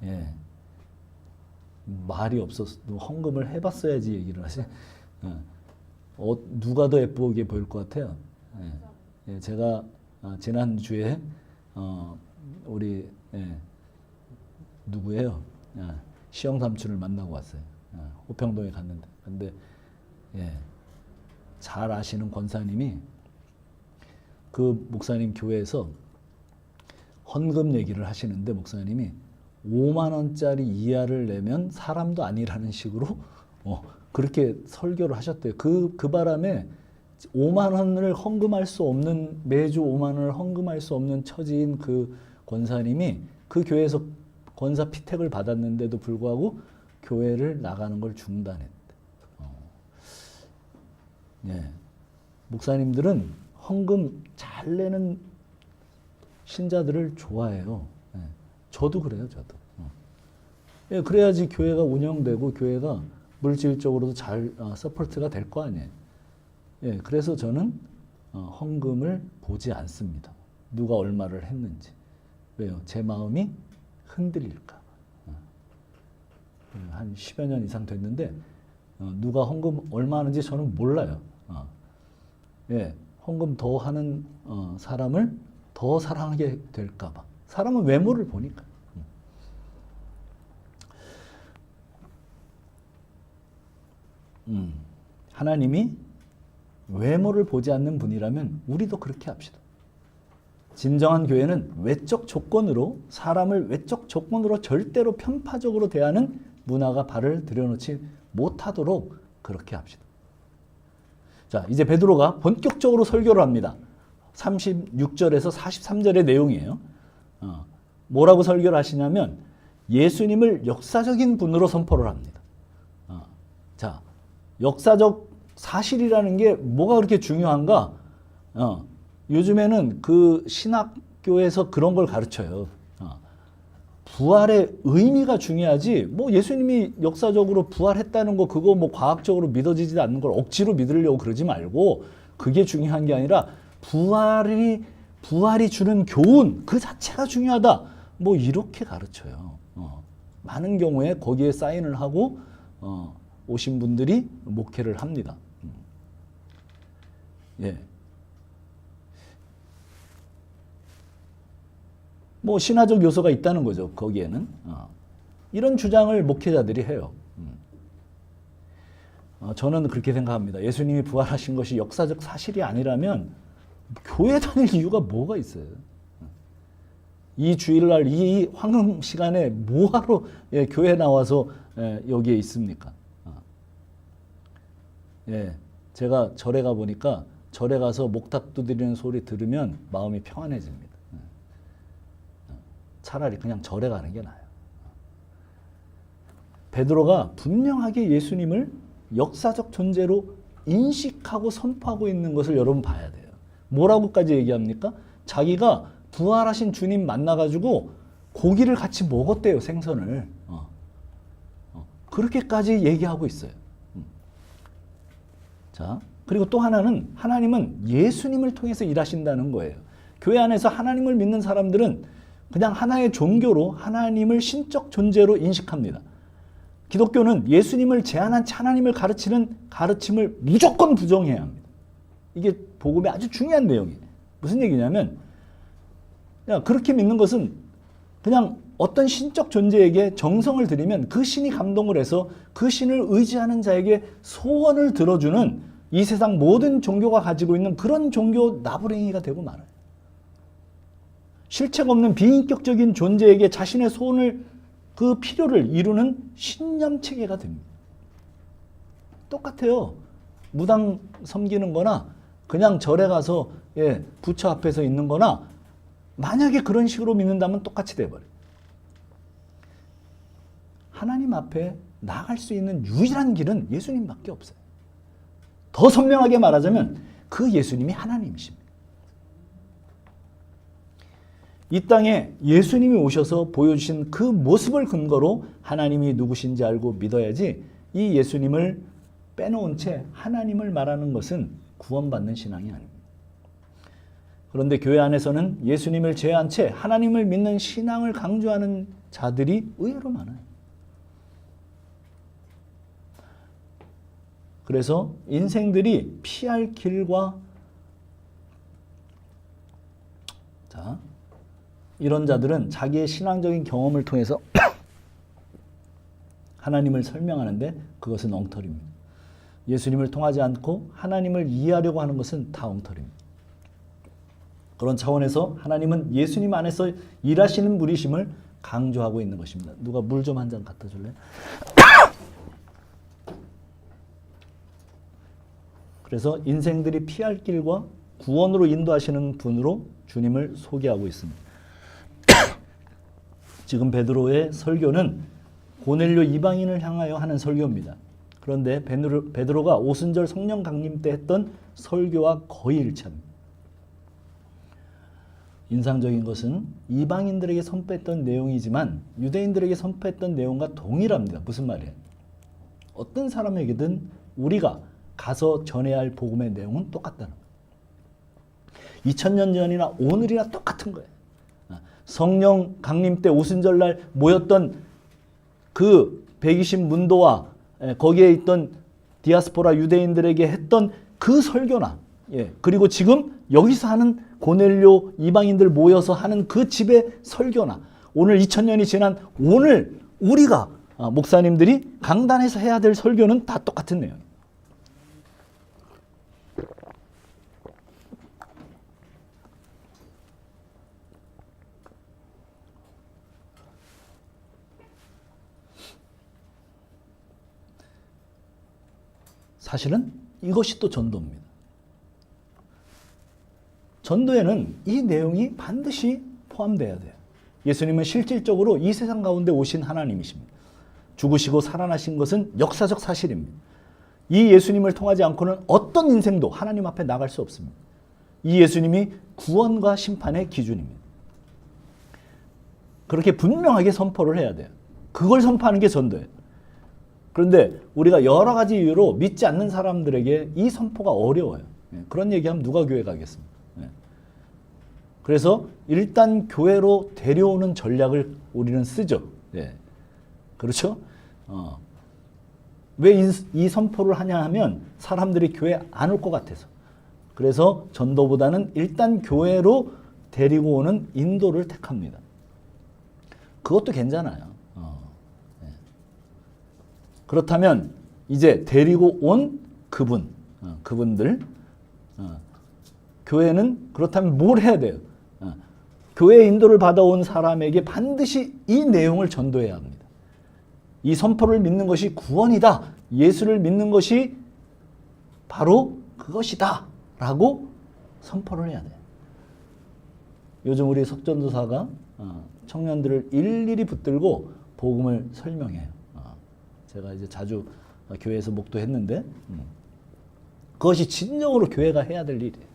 예. 말이 없어서 헌금을 해봤어야지 얘기를 하지. 누가 더 예쁘게 보일 것 같아요? 예. 예, 제가 지난주에 우리 누구예요? 시영 삼촌을 만나고 왔어요. 호평동에 갔는데. 근데 잘 아시는 권사님이 그 목사님 교회에서 헌금 얘기를 하시는데, 목사님이 5만 원짜리 이하를 내면 사람도 아니라는 식으로 그렇게 설교를 하셨대요. 그 바람에 5만 원을 헌금할 수 없는, 매주 5만 원을 헌금할 수 없는 처지인 그 권사님이 그 교회에서 권사 피택을 받았는데도 불구하고 교회를 나가는 걸 중단했대. 목사님들은 헌금 잘 내는 신자들을 좋아해요. 저도 그래요, 저도. 그래야지 교회가 운영되고 교회가 물질적으로도 잘 서포트가 될 거 아니에요. 그래서 저는 헌금을 보지 않습니다. 누가 얼마를 했는지. 왜요? 제 마음이 흔들릴까. 한 10여 년 이상 됐는데 누가 헌금 얼마 하는지 저는 몰라요. 헌금 더 하는 사람을 더 사랑하게 될까 봐. 사람은 외모를 보니까. 하나님이 외모를 보지 않는 분이라면 우리도 그렇게 합시다. 진정한 교회는 외적 조건으로, 사람을 외적 조건으로 절대로 편파적으로 대하는 문화가 발을 들여놓지 못하도록 그렇게 합시다. 자, 이제 베드로가 본격적으로 설교를 합니다. 36절에서 43절의 내용이에요. 뭐라고 설교를 하시냐면 예수님을 역사적인 분으로 선포를 합니다. 자, 역사적 사실이라는 게 뭐가 그렇게 중요한가? 요즘에는 그 신학교에서 그런 걸 가르쳐요. 부활의 의미가 중요하지 뭐 예수님이 역사적으로 부활했다는 거 그거 뭐 과학적으로 믿어지지 않는 걸 억지로 믿으려고 그러지 말고 그게 중요한 게 아니라 부활이 주는 교훈 그 자체가 중요하다 뭐 이렇게 가르쳐요. 많은 경우에 거기에 사인을 하고 오신 분들이 목회를 합니다. 예. 뭐 신화적 요소가 있다는 거죠. 거기에는 이런 주장을 목회자들이 해요. 저는 그렇게 생각합니다. 예수님이 부활하신 것이 역사적 사실이 아니라면 교회 다닐 이유가 뭐가 있어요? 이 주일날 이 황금 시간에 뭐하러 교회 나와서 여기에 있습니까? 예, 제가 절에 가 보니까 절에 가서 목탁 두드리는 소리 들으면 마음이 평안해집니다. 차라리 그냥 절에 가는 게 나아요. 베드로가 분명하게 예수님을 역사적 존재로 인식하고 선포하고 있는 것을 여러분 봐야 돼요. 뭐라고까지 얘기합니까? 자기가 부활하신 주님 만나가지고 고기를 같이 먹었대요. 생선을. 그렇게까지 얘기하고 있어요. 자, 그리고 또 하나는 하나님은 예수님을 통해서 일하신다는 거예요. 교회 안에서 하나님을 믿는 사람들은 그냥 하나의 종교로 하나님을 신적 존재로 인식합니다. 기독교는 예수님을 제한한 하나님을 가르치는 가르침을 무조건 부정해야 합니다. 이게 복음의 아주 중요한 내용이에요. 무슨 얘기냐면 그렇게 믿는 것은 그냥 어떤 신적 존재에게 정성을 들이면 그 신이 감동을 해서 그 신을 의지하는 자에게 소원을 들어주는 이 세상 모든 종교가 가지고 있는 그런 종교 나부랭이가 되고 말아요. 실체가 없는 비인격적인 존재에게 자신의 소원을 그 필요를 이루는 신념체계가 됩니다. 똑같아요. 무당 섬기는 거나 그냥 절에 가서 부처 앞에서 있는 거나 만약에 그런 식으로 믿는다면 똑같이 돼버려요. 하나님 앞에 나아갈 수 있는 유일한 길은 예수님밖에 없어요. 더 선명하게 말하자면 그 예수님이 하나님이십니다. 이 땅에 예수님이 오셔서 보여주신 그 모습을 근거로 하나님이 누구신지 알고 믿어야지 이 예수님을 빼놓은 채 하나님을 말하는 것은 구원받는 신앙이 아닙니다. 그런데 교회 안에서는 예수님을 제외한 채 하나님을 믿는 신앙을 강조하는 자들이 의외로 많아요. 그래서 인생들이 피할 길과 이런 자들은 자기의 신앙적인 경험을 통해서 하나님을 설명하는데 그것은 엉터리입니다. 예수님을 통하지 않고 하나님을 이해하려고 하는 것은 다 엉터리입니다. 그런 차원에서 하나님은 예수님 안에서 일하시는 분이심을 강조하고 있는 것입니다. 누가 물 좀 한 잔 갖다 줄래? 그래서 인생들이 피할 길과 구원으로 인도하시는 분으로 주님을 소개하고 있습니다. 지금 베드로의 설교는 고넬료 이방인을 향하여 하는 설교입니다. 그런데 베드로가 오순절 성령 강림 때 했던 설교와 거의 일치합니다. 인상적인 것은 이방인들에게 선포했던 내용이지만 유대인들에게 선포했던 내용과 동일합니다. 무슨 말이에요? 어떤 사람에게든 우리가 가서 전해야 할 복음의 내용은 똑같다는 거예요. 2000년 전이나 오늘이나 똑같은 거예요. 성령 강림 때 오순절날 모였던 그 120 문도와 거기에 있던 디아스포라 유대인들에게 했던 그 설교나 그리고 지금 여기서 하는 고넬료 이방인들 모여서 하는 그 집의 설교나 오늘 2000년이 지난 오늘 우리가 목사님들이 강단에서 해야 될 설교는 다 똑같은 내용이에요. 사실은 이것이 또 전도입니다. 전도에는 이 내용이 반드시 포함되어야 돼요. 예수님은 실질적으로 이 세상 가운데 오신 하나님이십니다. 죽으시고 살아나신 것은 역사적 사실입니다. 이 예수님을 통하지 않고는 어떤 인생도 하나님 앞에 나갈 수 없습니다. 이 예수님이 구원과 심판의 기준입니다. 그렇게 분명하게 선포를 해야 돼요. 그걸 선포하는 게 전도예요. 그런데 우리가 여러 가지 이유로 믿지 않는 사람들에게 이 선포가 어려워요. 그런 얘기하면 누가 교회 가겠습니까? 그래서 일단 교회로 데려오는 전략을 우리는 쓰죠. 그렇죠? 왜 이 선포를 하냐 하면 사람들이 교회 안 올 것 같아서. 그래서 전도보다는 일단 교회로 데리고 오는 인도를 택합니다. 그것도 괜찮아요. 그렇다면 이제 데리고 온 그분들 교회는 그렇다면 뭘 해야 돼요? 교회 인도를 받아온 사람에게 반드시 이 내용을 전도해야 합니다. 이 선포를 믿는 것이 구원이다. 예수를 믿는 것이 바로 그것이다. 라고 선포를 해야 돼요. 요즘 우리 석전도사가 청년들을 일일이 붙들고 복음을 설명해요. 제가 이제 자주 교회에서 목도했는데 그것이 진정으로 교회가 해야 될 일이에요.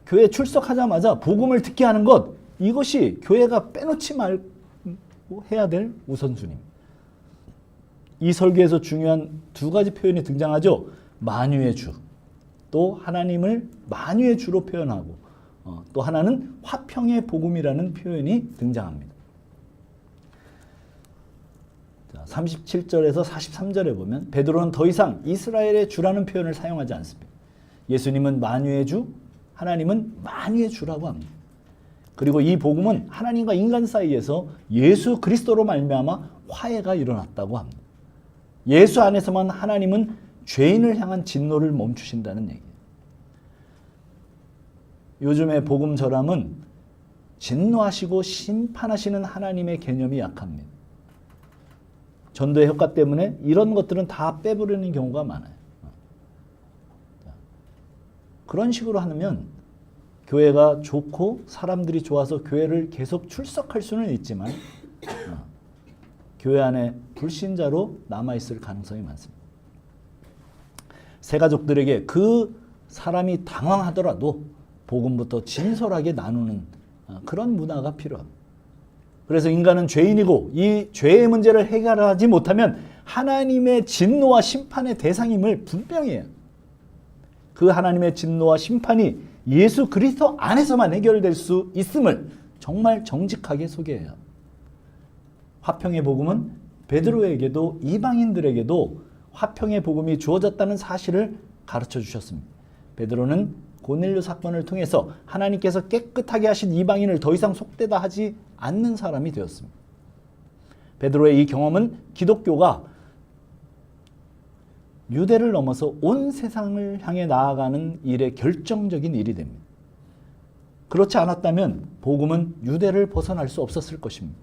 교회 출석하자마자 복음을 듣게 하는 것, 이것이 교회가 빼놓지 말고 해야 될 우선순위입니다. 이 설교에서 중요한 두 가지 표현이 등장하죠. 만유의 주, 또 하나님을 만유의 주로 표현하고 또 하나는 화평의 복음이라는 표현이 등장합니다. 37절에서 43절에 보면 베드로는 더 이상 이스라엘의 주라는 표현을 사용하지 않습니다. 예수님은 만유의 주, 하나님은 만유의 주라고 합니다. 그리고 이 복음은 하나님과 인간 사이에서 예수 그리스도로 말미암아 화해가 일어났다고 합니다. 예수 안에서만 하나님은 죄인을 향한 진노를 멈추신다는 얘기예요. 요즘의 복음 절함은 진노하시고 심판하시는 하나님의 개념이 약합니다. 전도의 효과 때문에 이런 것들은 다 빼버리는 경우가 많아요. 그런 식으로 하면 교회가 좋고 사람들이 좋아서 교회를 계속 출석할 수는 있지만 교회 안에 불신자로 남아있을 가능성이 많습니다. 새가족들에게 그 사람이 당황하더라도 복음부터 진솔하게 나누는 그런 문화가 필요합니다. 그래서 인간은 죄인이고 이 죄의 문제를 해결하지 못하면 하나님의 진노와 심판의 대상임을 분명히 해요. 그 하나님의 진노와 심판이 예수 그리스도 안에서만 해결될 수 있음을 정말 정직하게 소개해요. 화평의 복음은 베드로에게도 이방인들에게도 화평의 복음이 주어졌다는 사실을 가르쳐 주셨습니다. 베드로는 고넬료 사건을 통해서 하나님께서 깨끗하게 하신 이방인을 더 이상 속되다 하지 않는 사람이 되었습니다. 베드로의 이 경험은 기독교가 유대를 넘어서 온 세상을 향해 나아가는 일의 결정적인 일이 됩니다. 그렇지 않았다면 복음은 유대를 벗어날 수 없었을 것입니다.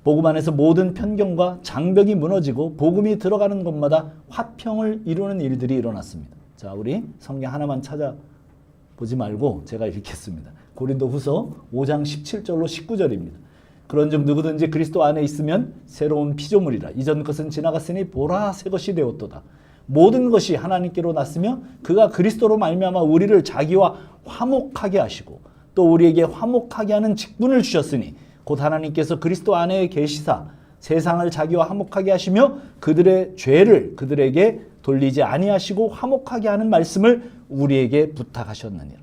복음 안에서 모든 편견과 장벽이 무너지고 복음이 들어가는 곳마다 화평을 이루는 일들이 일어났습니다. 자, 우리 성경 하나만 찾아보지 말고 제가 읽겠습니다. 고린도후서 5장 17절로 19절입니다. 그런즉 누구든지 그리스도 안에 있으면 새로운 피조물이라. 이전 것은 지나갔으니 보라 새 것이 되었도다. 모든 것이 하나님께로 났으며 그가 그리스도로 말미암아 우리를 자기와 화목하게 하시고 또 우리에게 화목하게 하는 직분을 주셨으니 곧 하나님께서 그리스도 안에 계시사 세상을 자기와 화목하게 하시며 그들의 죄를 그들에게 돌리지 아니하시고 화목하게 하는 말씀을 우리에게 부탁하셨느니라.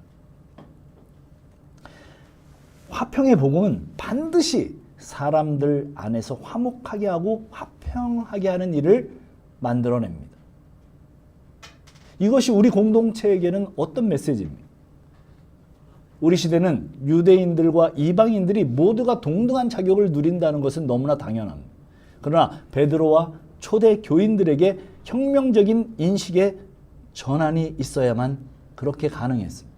화평의 복음은 반드시 사람들 안에서 화목하게 하고 화평하게 하는 일을 만들어냅니다. 이것이 우리 공동체에게는 어떤 메시지입니까? 우리 시대는 유대인들과 이방인들이 모두가 동등한 자격을 누린다는 것은 너무나 당연합니다. 그러나 베드로와 초대 교인들에게 혁명적인 인식의 전환이 있어야만 그렇게 가능했습니다.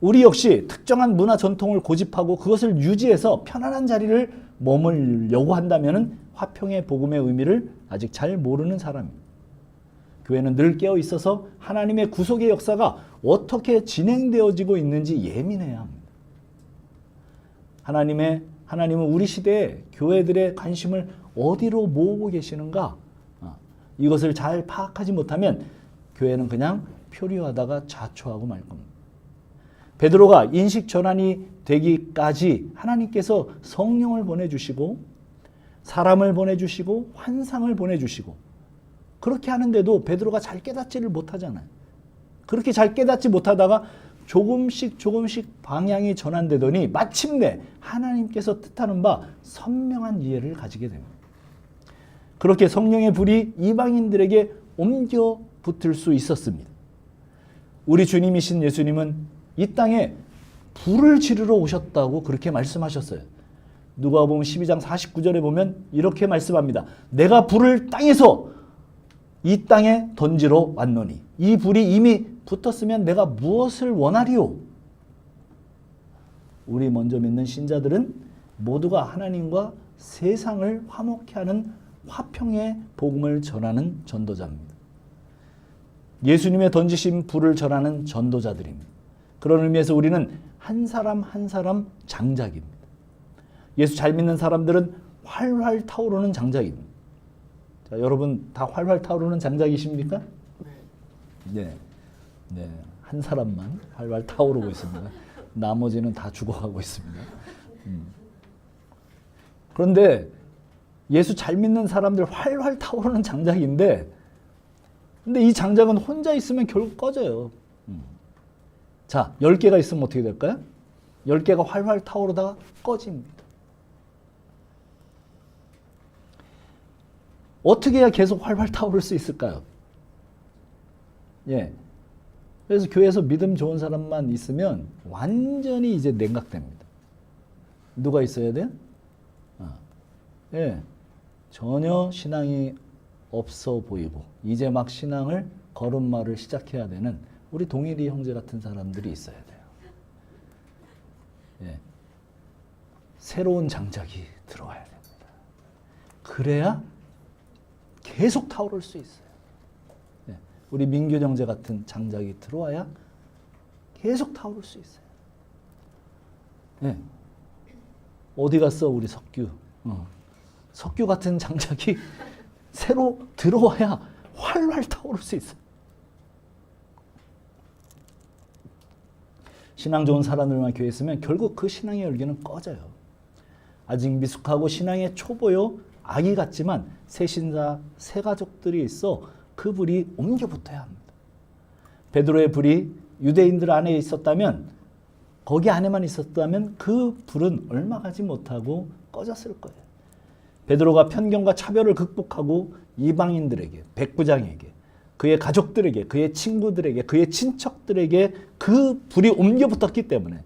우리 역시 특정한 문화 전통을 고집하고 그것을 유지해서 편안한 자리를 머물려고 한다면 화평의 복음의 의미를 아직 잘 모르는 사람입니다. 교회는 늘 깨어 있어서 하나님의 구속의 역사가 어떻게 진행되어지고 있는지 예민해야 합니다. 하나님은 우리 시대에 교회들의 관심을 어디로 모으고 계시는가? 이것을 잘 파악하지 못하면 교회는 그냥 표류하다가 자초하고 말 겁니다. 베드로가 인식 전환이 되기까지 하나님께서 성령을 보내주시고 사람을 보내주시고 환상을 보내주시고 그렇게 하는데도 베드로가 잘 깨닫지를 못하잖아요. 그렇게 잘 깨닫지 못하다가 조금씩 방향이 전환되더니 마침내 하나님께서 뜻하는 바 선명한 이해를 가지게 됩니다. 그렇게 성령의 불이 이방인들에게 옮겨 붙을 수 있었습니다. 우리 주님이신 예수님은 이 땅에 불을 지르러 오셨다고 그렇게 말씀하셨어요. 누가복음 12장 49절에 보면 이렇게 말씀합니다. 내가 불을 땅에서 이 땅에 던지러 왔노니 이 불이 이미 붙었으면 내가 무엇을 원하리요? 우리 먼저 믿는 신자들은 모두가 하나님과 세상을 화목케 하는 화평의 복음을 전하는 전도자입니다. 예수님의 던지신 불을 전하는 전도자들입니다. 그런 의미에서 우리는 한 사람 한 사람 장작입니다. 예수 잘 믿는 사람들은 활활 타오르는 장작입니다. 자, 여러분 다 활활 타오르는 장작이십니까? 네. 네. 한 사람만 활활 타오르고 있습니다. 나머지는 다 죽어가고 있습니다. 그런데 예수 잘 믿는 사람들 활활 타오르는 장작인데 근데 이 장작은 혼자 있으면 결국 꺼져요. 자, 10개가 있으면 어떻게 될까요? 10개가 활활 타오르다가 꺼집니다. 어떻게 해야 계속 활활 타오를 수 있을까요? 예. 그래서 교회에서 믿음 좋은 사람만 있으면 완전히 이제 냉각됩니다. 누가 있어야 돼요? 예. 전혀 신앙이 없어 보이고 이제 막 신앙을 걸음마를 시작해야 되는 우리 동일이 형제 같은 사람들이 있어야 돼요. 예. 새로운 장작이 들어와야 됩니다. 그래야 계속 타오를 수 있어요. 예. 우리 민규 형제 같은 장작이 들어와야 계속 타오를 수 있어요. 예. 어디 갔어 우리 석규? 석규 같은 장작이 새로 들어와야 활활 타오를 수 있어요. 신앙 좋은 사람들만 교회에 있으면 결국 그 신앙의 열기는 꺼져요. 아직 미숙하고 신앙의 초보요 아기 같지만 새신자, 새가족들이 있어 그 불이 옮겨 붙어야 합니다. 베드로의 불이 유대인들 안에 있었다면 거기 안에만 있었다면 그 불은 얼마 가지 못하고 꺼졌을 거예요. 베드로가 편견과 차별을 극복하고 이방인들에게, 백부장에게, 그의 가족들에게, 그의 친구들에게, 그의 친척들에게 그 불이 옮겨 붙었기 때문에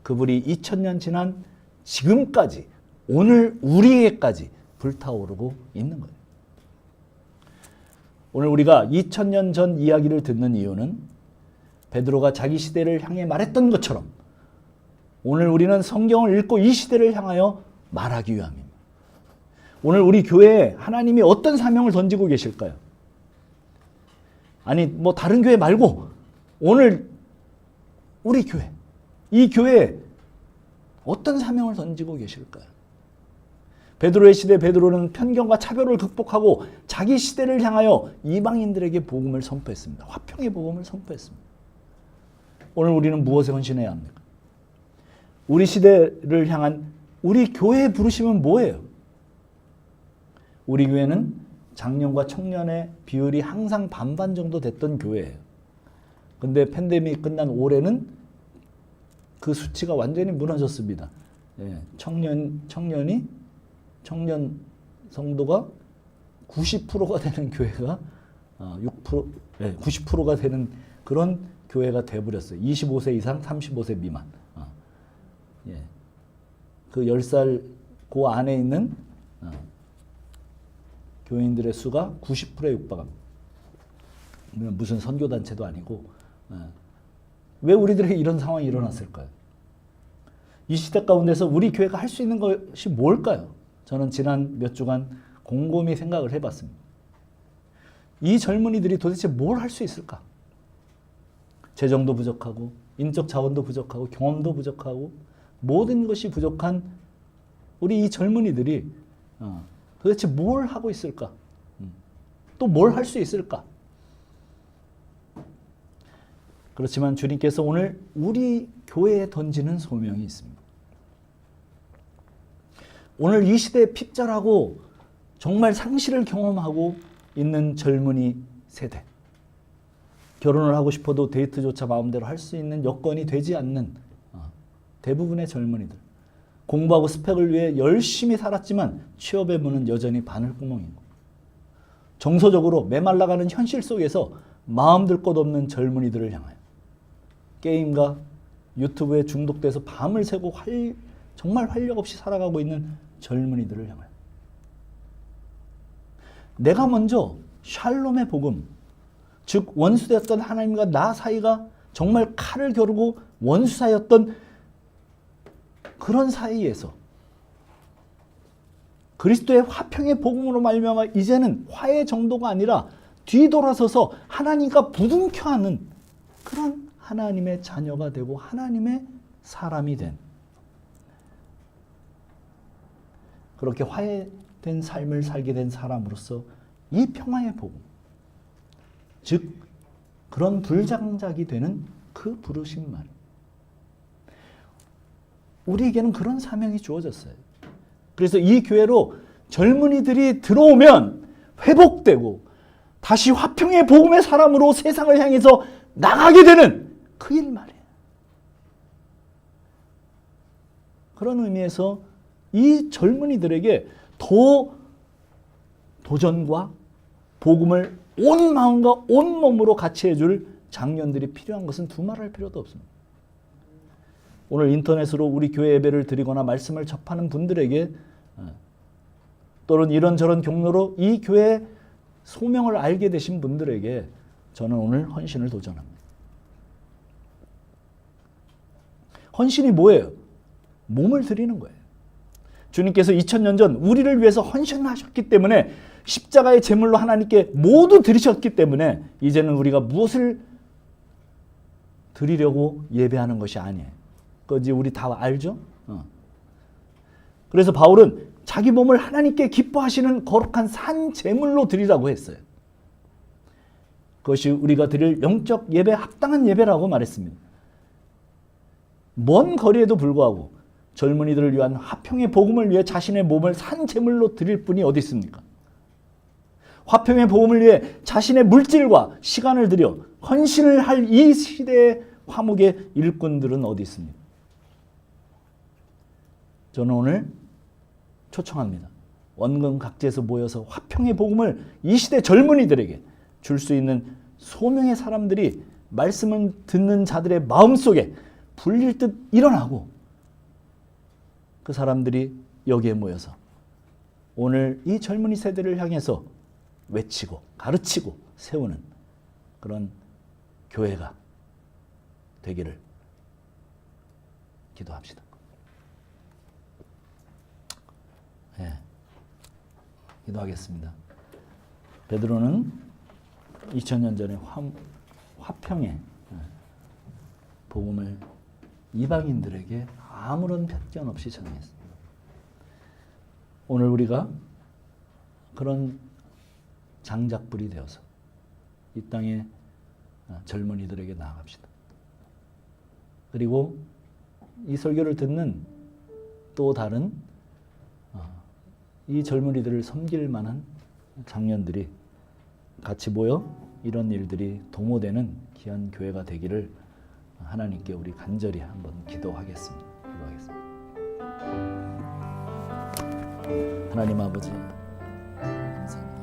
그 불이 2000년 지난 지금까지 오늘 우리에게까지 불타오르고 있는 거예요. 오늘 우리가 2000년 전 이야기를 듣는 이유는 베드로가 자기 시대를 향해 말했던 것처럼 오늘 우리는 성경을 읽고 이 시대를 향하여 말하기 위함입니다. 오늘 우리 교회에 하나님이 어떤 사명을 던지고 계실까요? 아니 뭐 다른 교회 말고 오늘 우리 교회, 이 교회에 어떤 사명을 던지고 계실까요? 베드로의 시대 베드로는 편견과 차별을 극복하고 자기 시대를 향하여 이방인들에게 복음을 선포했습니다. 화평의 복음을 선포했습니다. 오늘 우리는 무엇에 헌신해야 합니까? 우리 시대를 향한 우리 교회의 부르심은 뭐예요? 우리 교회는 장년과 청년의 비율이 항상 반반 정도 됐던 교회예요. 근데 팬데믹 끝난 올해는 그 수치가 완전히 무너졌습니다. 예, 청년 성도가 90%가 되는 교회가 90%가 되는 그런 교회가 돼버렸어요. 25세 이상, 35세 미만. 예. 그 10살 그 안에 있는 교인들의 수가 90%에 육박합니다. 무슨 선교단체도 아니고. 왜 우리들에게 이런 상황이 일어났을까요? 이 시대 가운데서 우리 교회가 할 수 있는 것이 뭘까요? 저는 지난 몇 주간 곰곰이 생각을 해봤습니다. 이 젊은이들이 도대체 뭘 할 수 있을까? 재정도 부족하고 인적 자원도 부족하고 경험도 부족하고 모든 것이 부족한 우리 이 젊은이들이 도대체 뭘 하고 있을까? 또 뭘 할 수 있을까? 그렇지만 주님께서 오늘 우리 교회에 던지는 소명이 있습니다. 오늘 이 시대에 핍절하고 정말 상실을 경험하고 있는 젊은이 세대, 결혼을 하고 싶어도 데이트조차 마음대로 할 수 있는 여건이 되지 않는 대부분의 젊은이들, 공부하고 스펙을 위해 열심히 살았지만 취업의 문은 여전히 바늘구멍이고, 정서적으로 메말라가는 현실 속에서 마음 들 것 없는 젊은이들을 향하여 게임과 유튜브에 중독돼서 밤을 새고 정말 활력 없이 살아가고 있는 젊은이들을 향하여 내가 먼저 샬롬의 복음, 즉 원수되었던 하나님과 나 사이가 정말 칼을 겨루고 원수 사이였던 그런 사이에서 그리스도의 화평의 복음으로 말미암아 이제는 화해 정도가 아니라 뒤돌아서서 하나님과 부둥켜 안는 그런 하나님의 자녀가 되고 하나님의 사람이 된, 그렇게 화해된 삶을 살게 된 사람으로서 이 평화의 복음, 즉 그런 불장작이 되는 그 부르심 말, 우리에게는 그런 사명이 주어졌어요. 그래서 이 교회로 젊은이들이 들어오면 회복되고 다시 화평의 복음의 사람으로 세상을 향해서 나가게 되는 그 일 말이에요. 그런 의미에서 이 젊은이들에게 더 도전과 복음을 온 마음과 온 몸으로 같이 해줄 장년들이 필요한 것은 두말할 필요도 없습니다. 오늘 인터넷으로 우리 교회 예배를 드리거나 말씀을 접하는 분들에게, 또는 이런저런 경로로 이 교회의 소명을 알게 되신 분들에게 저는 오늘 헌신을 도전합니다. 헌신이 뭐예요? 몸을 드리는 거예요. 주님께서 2000년 전 우리를 위해서 헌신하셨기 때문에, 십자가의 제물로 하나님께 모두 드리셨기 때문에 이제는 우리가 무엇을 드리려고 예배하는 것이 아니에요. 그거 우리 다 알죠? 그래서 바울은 자기 몸을 하나님께 기뻐하시는 거룩한 산 제물로 드리라고 했어요. 그것이 우리가 드릴 영적 예배, 합당한 예배라고 말했습니다. 먼 거리에도 불구하고 젊은이들을 위한 화평의 복음을 위해 자신의 몸을 산 제물로 드릴 분이 어디 있습니까? 화평의 복음을 위해 자신의 물질과 시간을 들여 헌신을 할 이 시대의 화목의 일꾼들은 어디 있습니까? 저는 오늘 초청합니다. 원근 각지에서 모여서 화평의 복음을 이 시대 젊은이들에게 줄 수 있는 소명의 사람들이 말씀을 듣는 자들의 마음속에 불릴 듯 일어나고, 그 사람들이 여기에 모여서 오늘 이 젊은이 세대를 향해서 외치고 가르치고 세우는 그런 교회가 되기를 기도합시다. 네, 기도하겠습니다. 베드로는 2000년 전에 화평의 복음을 이방인들에게 아무런 편견 없이 전했습니다. 오늘 우리가 그런 장작불이 되어서 이 땅의 젊은이들에게 나아갑시다. 그리고 이 설교를 듣는 또 다른 이 젊은이들을 섬길 만한 장년들이 같이 모여 이런 일들이 도모되는 귀한 교회가 되기를 하나님께 우리 간절히 한번 기도하겠습니다. 하나님 아버지, 감사합니다.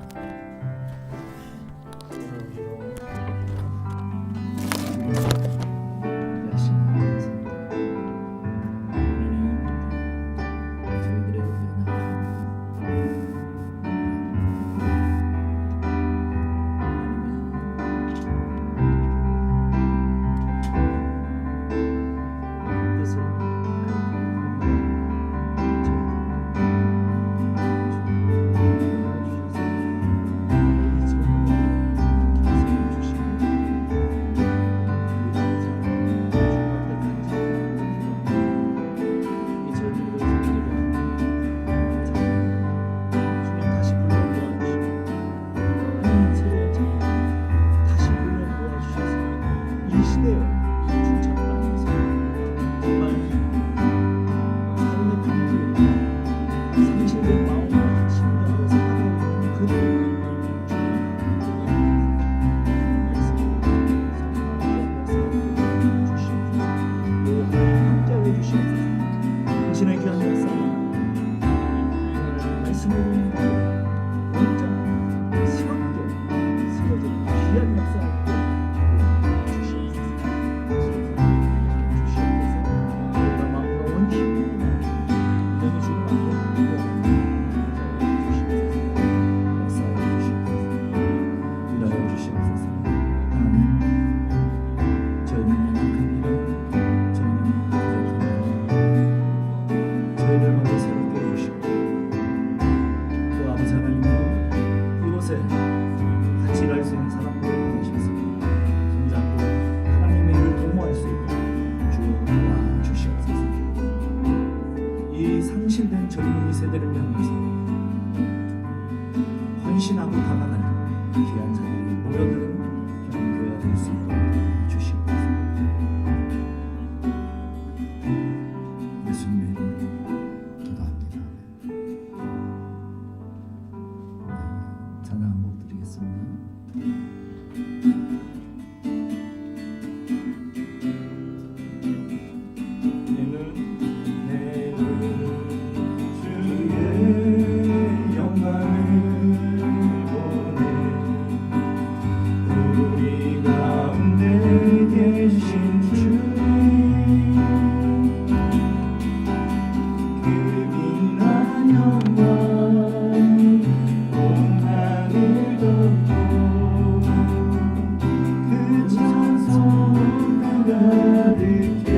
곳에 같이 갈 수 있는 사람들을 보내셔서 손잡고 하나님의 일을 도모할 수 있도록 주 도와주시옵소서. 이 상실된 젊은이 세대를 향해서 헌신하고 다가가는 귀한 자들이 모여드는 교회가 될 수 있도록 주시옵소서. 예수님의 이름으로 기도합니다. 찬양 한 곡 드리겠습니다. 내 눈 주의 영광을 보네. 우리 가운데 계신 주님, 그 빛난 영광 온 하늘 덮고 그 찬송 가득해.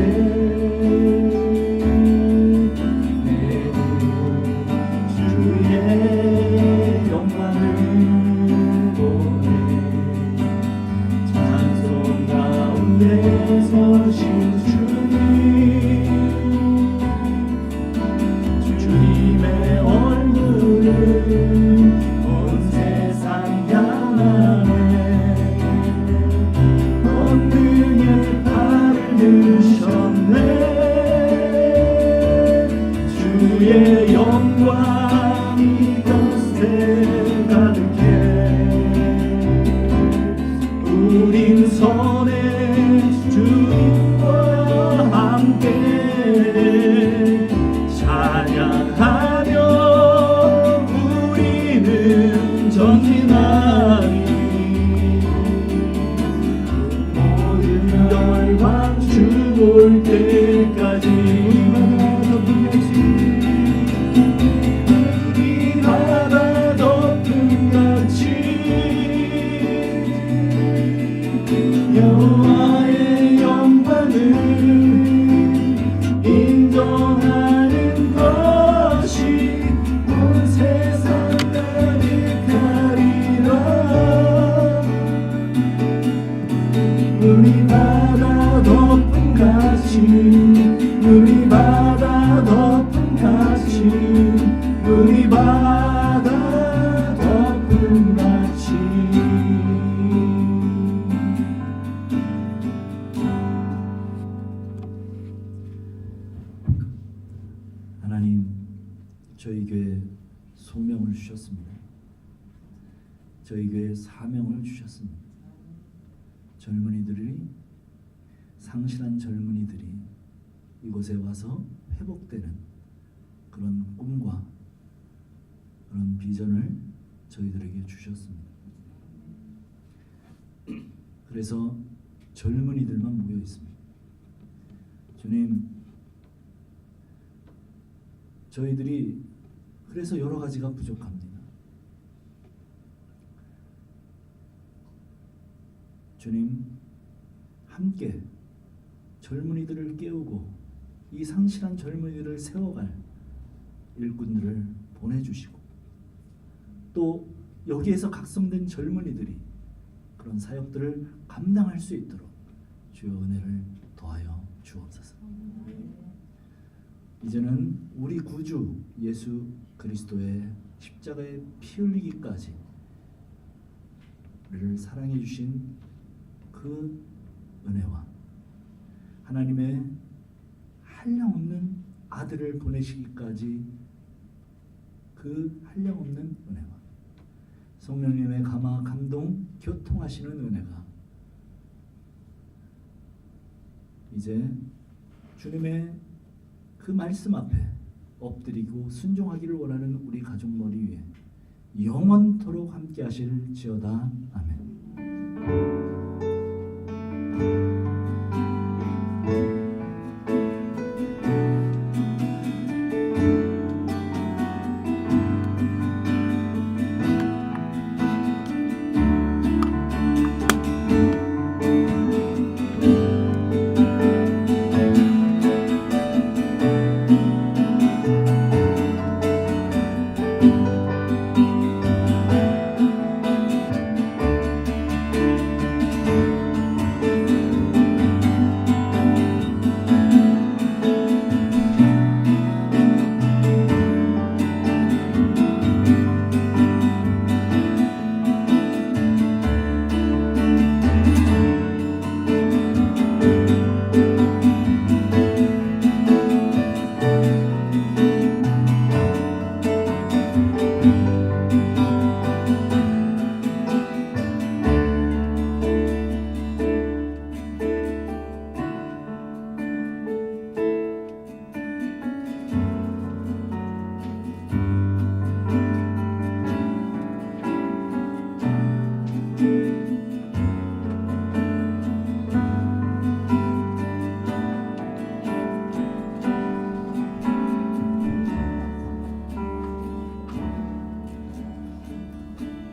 내 눈 주의 영광을 보네. 찬송 가운데 서신 주님, 주님의 얼굴을 온 세상 향하네. 권능의 팔을 드셨네. 주의 영광이 곁에 가득해. 우린 선의 주님과 함께 찬양하며 우리는 전진하리. 모든 열방 주 볼 때까지 우리 바다 덮음 같이 여호와의 영광을 인정하는 것이 온 세상 가득하리라. 우리 바다 덮음 같이, 우리 바다 덮음 같이, 우리 바다 덮음 같이. 하나님, 저희 교회 소명을 주셨습니다. 저희 교회 사명을 주셨습니다. 젊은이들이, 상실한 젊은이들이 이곳에 와서 회복되는 그런 꿈과 그런 비전을 저희들에게 주셨습니다. 그래서 젊은이들만 모여 있습니다. 주님, 저희들이 그래서 여러 가지가 부족합니다. 주님, 함께 젊은이들을 깨우고 이 상실한 젊은이들을 세워갈 일꾼들을 보내주시고, 또 여기에서 각성된 젊은이들이 그런 사역들을 감당할 수 있도록 주여 은혜를 더하여 주옵소서. 이제는 우리 구주 예수 그리스도의 십자가의 피 흘리기까지 우리를 사랑해 주신 그 은혜와 하나님의 한량없는 아들을 보내시기까지 그 한량없는 은혜와 성령님의 감화 감동 교통하시는 은혜가 이제 주님의 그 말씀 앞에 엎드리고 순종하기를 원하는 우리 가족 머리 위에 영원토록 함께 하실지어다. 아멘.